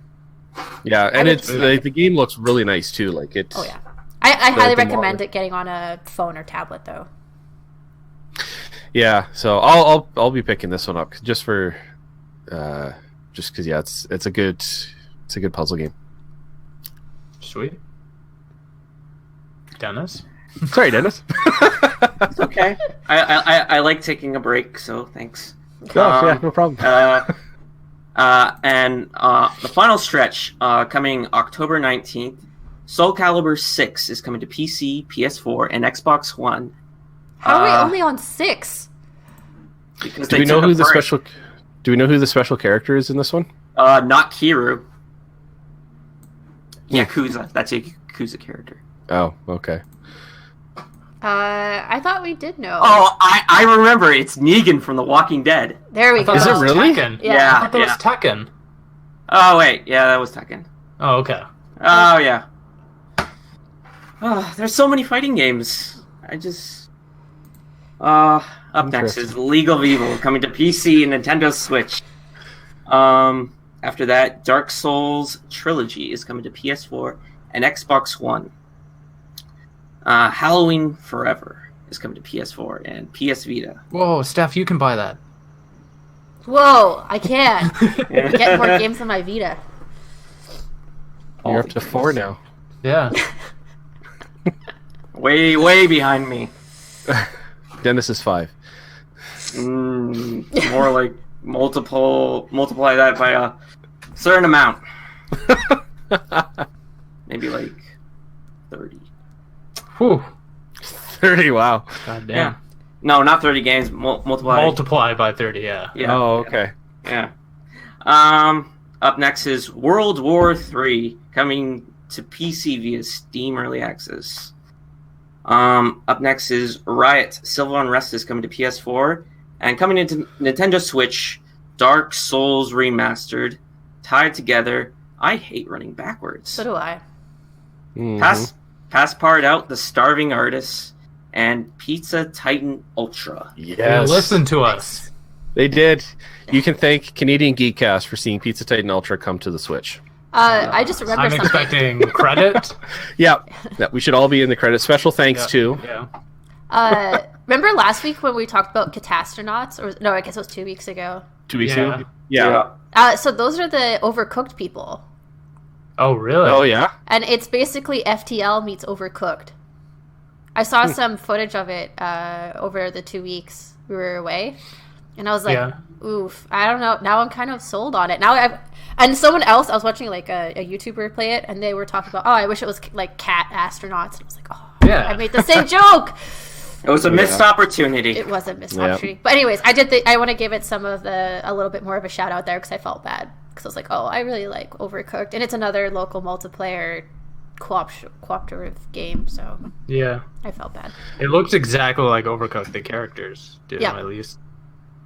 [SPEAKER 1] Yeah, and it's like, the game looks really nice too. Like it's.
[SPEAKER 3] Oh yeah, I highly recommend it getting on a phone or tablet though.
[SPEAKER 1] Yeah, so I'll be picking this one up just for, just because it's a good puzzle game.
[SPEAKER 2] Sweet. Dennis.
[SPEAKER 1] Sorry, Dennis.
[SPEAKER 4] It's okay. I like taking a break, so thanks.
[SPEAKER 1] No problem.
[SPEAKER 4] And the final stretch coming October 19th, Soul Calibur 6 is coming to PC, PS4, and Xbox One.
[SPEAKER 3] How are we only on 6?
[SPEAKER 1] Do we know who the special character is in this one?
[SPEAKER 4] Not Kiru. Yakuza. That's a Yakuza character.
[SPEAKER 1] Oh, okay.
[SPEAKER 3] I thought we did know.
[SPEAKER 4] Oh, I remember. It's Negan from The Walking Dead.
[SPEAKER 3] There we go.
[SPEAKER 1] Is it really?
[SPEAKER 2] Tekken.
[SPEAKER 3] Yeah.
[SPEAKER 2] I thought that was Tekken.
[SPEAKER 4] Oh, wait. Yeah, that was Tekken.
[SPEAKER 2] Oh, okay.
[SPEAKER 4] Oh, yeah. Oh, there's so many fighting games. Up next is League of Evil, coming to PC and Nintendo Switch. After that, Dark Souls Trilogy is coming to PS4 and Xbox One. Halloween Forever is coming to PS4 and PS Vita.
[SPEAKER 2] Whoa, Steph, you can buy that.
[SPEAKER 3] Whoa, I can. Get more games on my Vita.
[SPEAKER 1] You're up to 4 now.
[SPEAKER 2] Yeah.
[SPEAKER 4] way behind me.
[SPEAKER 1] Dennis is 5.
[SPEAKER 4] More like multiply that by a certain amount. Maybe like 30.
[SPEAKER 2] Whew.
[SPEAKER 1] 30, wow.
[SPEAKER 2] God damn.
[SPEAKER 4] Yeah. No, not 30 games.
[SPEAKER 2] Multiply by 30, yeah.
[SPEAKER 1] Oh, okay.
[SPEAKER 4] Yeah. Up next is World War III, coming to PC via Steam Early Access. Up next is Riot Civil Unrest is coming to PS4, and coming into Nintendo Switch, Dark Souls Remastered, tied together. I hate running backwards.
[SPEAKER 3] So do I.
[SPEAKER 1] Mhm.
[SPEAKER 4] Pass part out, The Starving Artist, and Pizza Titan Ultra.
[SPEAKER 1] Yes.
[SPEAKER 2] Listen to us.
[SPEAKER 1] They did. You can thank Canadian Geekcast for seeing Pizza Titan Ultra come to the Switch.
[SPEAKER 3] I just remember
[SPEAKER 2] I'm
[SPEAKER 3] something.
[SPEAKER 2] expecting credit.
[SPEAKER 1] Yeah, we should all be in the credits. Special thanks to.
[SPEAKER 2] Yeah.
[SPEAKER 3] Remember last week when we talked about Catastronauts? Or no, I guess it was 2 weeks ago.
[SPEAKER 1] 2 weeks
[SPEAKER 2] Yeah.
[SPEAKER 1] ago. Yeah.
[SPEAKER 3] So those are the Overcooked people.
[SPEAKER 2] Oh, really?
[SPEAKER 1] Oh yeah.
[SPEAKER 3] And it's basically FTL meets Overcooked. I saw some footage of it over the 2 weeks we were away. And I was like, oof, I don't know. Now I'm kind of sold on it. And someone else, I was watching like a YouTuber play it, and they were talking about, I wish it was like cat astronauts. And I was like,
[SPEAKER 2] Yeah.
[SPEAKER 3] I made the same joke.
[SPEAKER 4] It was a missed opportunity.
[SPEAKER 3] It was a missed opportunity. But anyways, I want to give it a little bit more of a shout out there because I felt bad. Because I was like, I really like Overcooked. And it's another local multiplayer cooperative game, so
[SPEAKER 2] Yeah.
[SPEAKER 3] I felt bad.
[SPEAKER 2] It looks exactly like Overcooked, the characters do, at least.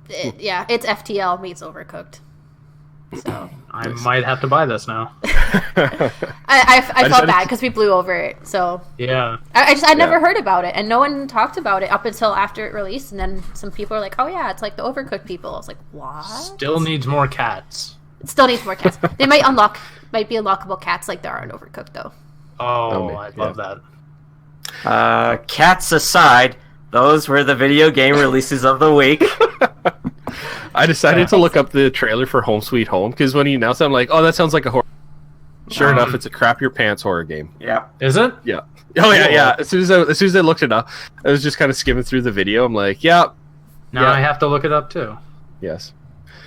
[SPEAKER 3] It's FTL meets Overcooked. So
[SPEAKER 2] I might have to buy this now.
[SPEAKER 3] I felt bad because we blew over it. So
[SPEAKER 2] Yeah.
[SPEAKER 3] I never heard about it, and no one talked about it up until after it released. And then some people are like, "Oh yeah, it's like the Overcooked people." I was like, "What?"
[SPEAKER 2] Still needs more cats.
[SPEAKER 3] It still needs more cats. They might be unlockable cats like there are in Overcooked though.
[SPEAKER 2] Oh, I love that.
[SPEAKER 4] Cats aside, those were the video game releases of the week.
[SPEAKER 1] I decided to look up the trailer for Home Sweet Home because when he announced it, I'm like, that sounds like a horror. Sure enough, it's a crap your pants horror game.
[SPEAKER 4] Yeah.
[SPEAKER 2] Is it?
[SPEAKER 1] Yeah. Oh yeah. As soon as I looked it up, I was just kind of skimming through the video. I'm like,
[SPEAKER 2] Now I have to look it up too.
[SPEAKER 1] yes,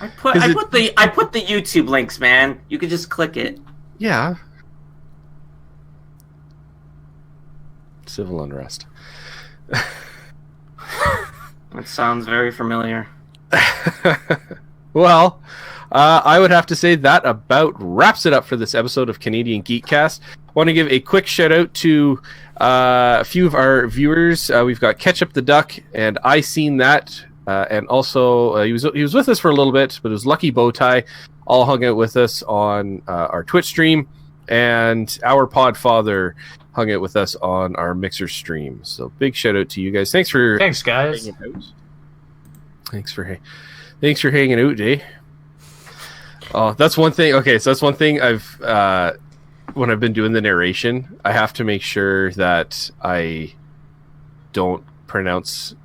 [SPEAKER 4] I put the YouTube links, man. You could just click it.
[SPEAKER 1] yeah. Civil unrest.
[SPEAKER 4] That sounds very familiar.
[SPEAKER 1] Well, I would have to say that about wraps it up for this episode of Canadian Geekcast. I want to give a quick shout out to a few of our viewers. We've got Ketchup the Duck and I Seen That, and also he was with us for a little bit, but it was Lucky Bowtie. All hung out with us on our Twitch stream, and our Podfather hung out with us on our Mixer stream. So big shout out to you guys. Thanks
[SPEAKER 2] guys.
[SPEAKER 1] hanging out. Thanks for hanging out, Jay. Oh, that's one thing. Okay, so that's one thing I've when I've been doing the narration, I have to make sure that I don't pronounce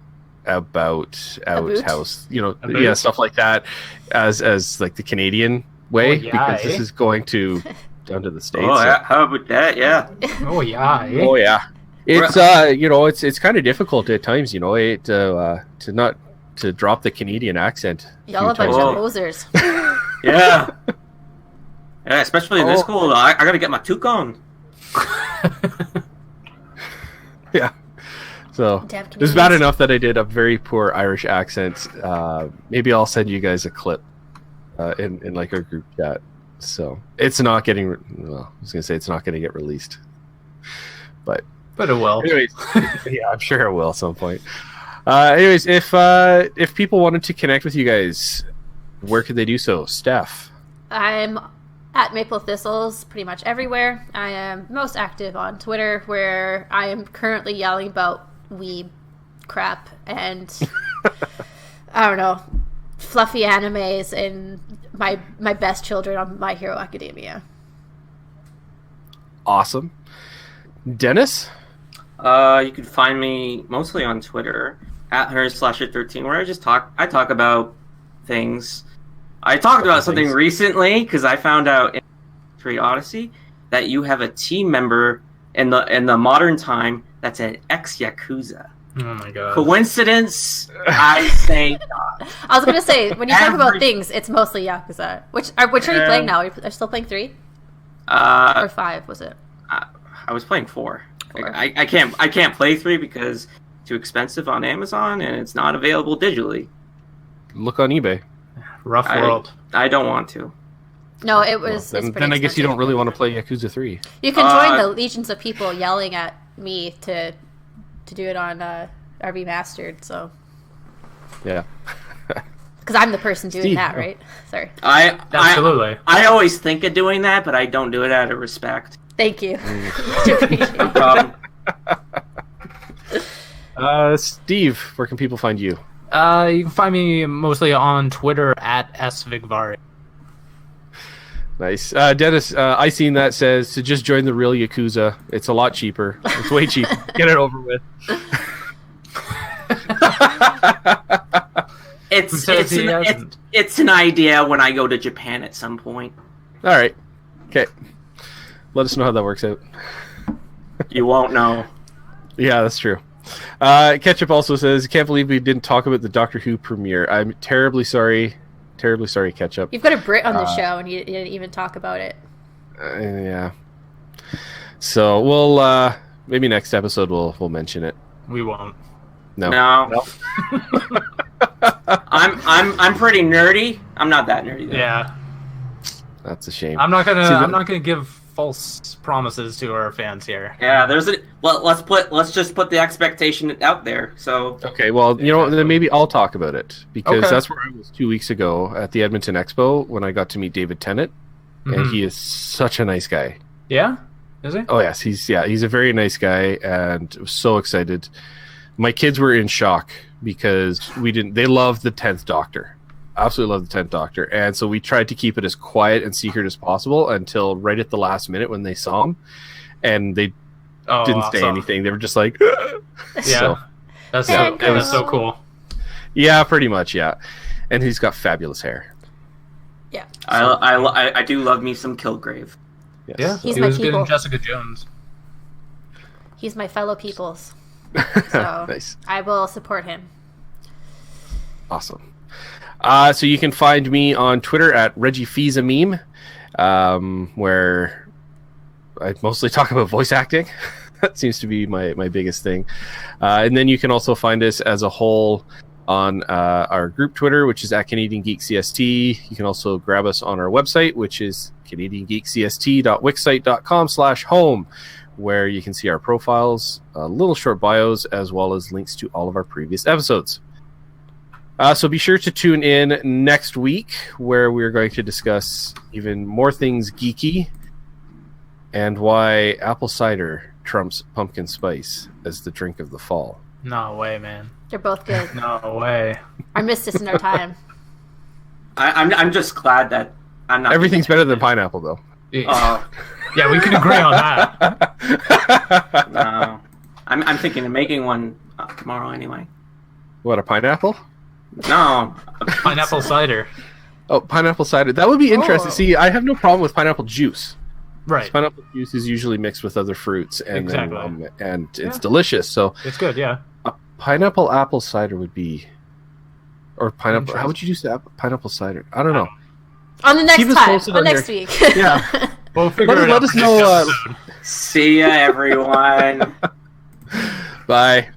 [SPEAKER 1] about outhouse, stuff like that as like the Canadian way, because this is going to down to the States.
[SPEAKER 4] How about that? Yeah.
[SPEAKER 2] Oh yeah.
[SPEAKER 1] Oh yeah. It's it's kind of difficult at times, to drop the Canadian accent.
[SPEAKER 3] Y'all a bunch of posers.
[SPEAKER 4] Yeah. Yeah, especially in this school. I gotta get my toucan.
[SPEAKER 1] Yeah. So it was bad enough that I did a very poor Irish accent. Maybe I'll send you guys a clip in like our group chat. So it's not getting. Well, I was gonna say it's not gonna get released, but
[SPEAKER 2] it will.
[SPEAKER 1] Anyways, yeah, I'm sure it will at some point. Anyways, if people wanted to connect with you guys, where could they do so? Steph?
[SPEAKER 3] I'm at Maple Thistles pretty much everywhere. I am most active on Twitter, where I am currently yelling about weeb crap and I don't know, fluffy animes and my best children on My Hero Academia.
[SPEAKER 1] Awesome. Dennis?
[SPEAKER 4] You can find me mostly on Twitter at her/13, where I talk about things. I talked about something recently because I found out in Tree Odyssey that you have a team member in the modern time that's an ex-Yakuza.
[SPEAKER 2] Oh my god.
[SPEAKER 4] Coincidence? I say not.
[SPEAKER 3] I was gonna say, when you talk about things, it's mostly Yakuza. Which are you playing now? Are you still playing 3? Or 5 was it?
[SPEAKER 4] I was playing 4. I can't play 3 because it's too expensive on Amazon and it's not available digitally.
[SPEAKER 1] Look on eBay.
[SPEAKER 2] Rough world.
[SPEAKER 4] I don't want to.
[SPEAKER 3] No, it was.
[SPEAKER 1] Then I guess you don't really want to play Yakuza 3.
[SPEAKER 3] You can join the legions of people yelling at me to do it on remastered. So
[SPEAKER 1] yeah.
[SPEAKER 3] Because I'm the person doing
[SPEAKER 1] Steve.
[SPEAKER 3] that, right? Sorry.
[SPEAKER 2] Absolutely.
[SPEAKER 4] I always think of doing that, but I don't do it out of respect.
[SPEAKER 3] Thank you.
[SPEAKER 4] No problem.
[SPEAKER 1] Steve, where can people find you?
[SPEAKER 2] You can find me mostly on Twitter at @svigvari.
[SPEAKER 1] Nice. Dennis, I seen that says to just join the real Yakuza. It's a lot cheaper. It's way cheaper. Get it over with.
[SPEAKER 4] It's an idea when I go to Japan at some point.
[SPEAKER 1] All right. Okay. Let us know how that works out.
[SPEAKER 4] You won't know.
[SPEAKER 1] Yeah, that's true. Ketchup also says, can't believe we didn't talk about the Doctor Who premiere. I'm terribly sorry. Terribly sorry, Ketchup.
[SPEAKER 3] You've got a Brit on the show, and you didn't even talk about it.
[SPEAKER 1] Yeah. So we'll maybe next episode we'll mention it.
[SPEAKER 2] We won't.
[SPEAKER 1] No.
[SPEAKER 4] I'm pretty nerdy. I'm not that nerdy though.
[SPEAKER 2] Yeah.
[SPEAKER 1] That's a shame.
[SPEAKER 2] I'm not gonna give false promises to our fans here.
[SPEAKER 4] Yeah, let's just put the expectation out there. So
[SPEAKER 1] okay, well, you know, then maybe I'll talk about it because that's where I was 2 weeks ago at the Edmonton Expo when I got to meet David Tennant, and he is such a nice guy.
[SPEAKER 2] Yeah, is he?
[SPEAKER 1] Oh yes, he's a very nice guy, and was so excited. My kids were in shock because they loved the 10th Doctor. Absolutely loved the 10th Doctor. And so we tried to keep it as quiet and secret as possible until right at the last minute when they saw him. And they didn't say anything. They were just like,
[SPEAKER 2] yeah. It was so cool.
[SPEAKER 1] Yeah, pretty much, yeah. And he's got fabulous hair.
[SPEAKER 3] Yeah.
[SPEAKER 4] I do love me some Kilgrave.
[SPEAKER 1] Yes.
[SPEAKER 2] Yeah,
[SPEAKER 3] He's
[SPEAKER 2] he
[SPEAKER 3] my
[SPEAKER 2] was good in
[SPEAKER 3] people.
[SPEAKER 2] Jessica Jones.
[SPEAKER 3] He's my fellow peoples. So
[SPEAKER 1] Nice.
[SPEAKER 3] I will support him.
[SPEAKER 1] Awesome. So you can find me on Twitter at ReggieFizameme, where I mostly talk about voice acting. That seems to be my biggest thing. And then you can also find us as a whole on our group Twitter, which is at Canadian Geek CST. You can also grab us on our website, which is CanadianGeekCST.wixsite.com/home, where you can see our profiles, little short bios, as well as links to all of our previous episodes. So be sure to tune in next week, where we're going to discuss even more things geeky and why apple cider trumps pumpkin spice as the drink of the fall.
[SPEAKER 2] No way, man.
[SPEAKER 3] They're both good.
[SPEAKER 2] No way.
[SPEAKER 3] I missed this in our time.
[SPEAKER 4] I'm just glad that I'm not.
[SPEAKER 1] Everything's better than pineapple, though.
[SPEAKER 2] Yeah, we can agree on that.
[SPEAKER 4] No, I'm thinking of making one tomorrow anyway.
[SPEAKER 1] What, a pineapple?
[SPEAKER 4] No,
[SPEAKER 2] Pineapple cider.
[SPEAKER 1] Oh, pineapple cider. That would be interesting. See, I have no problem with pineapple juice.
[SPEAKER 2] Right.
[SPEAKER 1] Pineapple juice is usually mixed with other fruits, and
[SPEAKER 2] exactly.
[SPEAKER 1] And it's delicious. So
[SPEAKER 2] it's good, yeah.
[SPEAKER 1] A pineapple apple cider would be, or pineapple. How would you use pineapple cider? I don't know.
[SPEAKER 3] On the next
[SPEAKER 1] Keep us
[SPEAKER 3] time.
[SPEAKER 1] posted
[SPEAKER 3] On
[SPEAKER 1] on
[SPEAKER 3] next
[SPEAKER 1] here.
[SPEAKER 3] week.
[SPEAKER 1] Yeah.
[SPEAKER 2] We'll figure it out.
[SPEAKER 1] Let us know.
[SPEAKER 4] see ya, everyone.
[SPEAKER 1] Bye.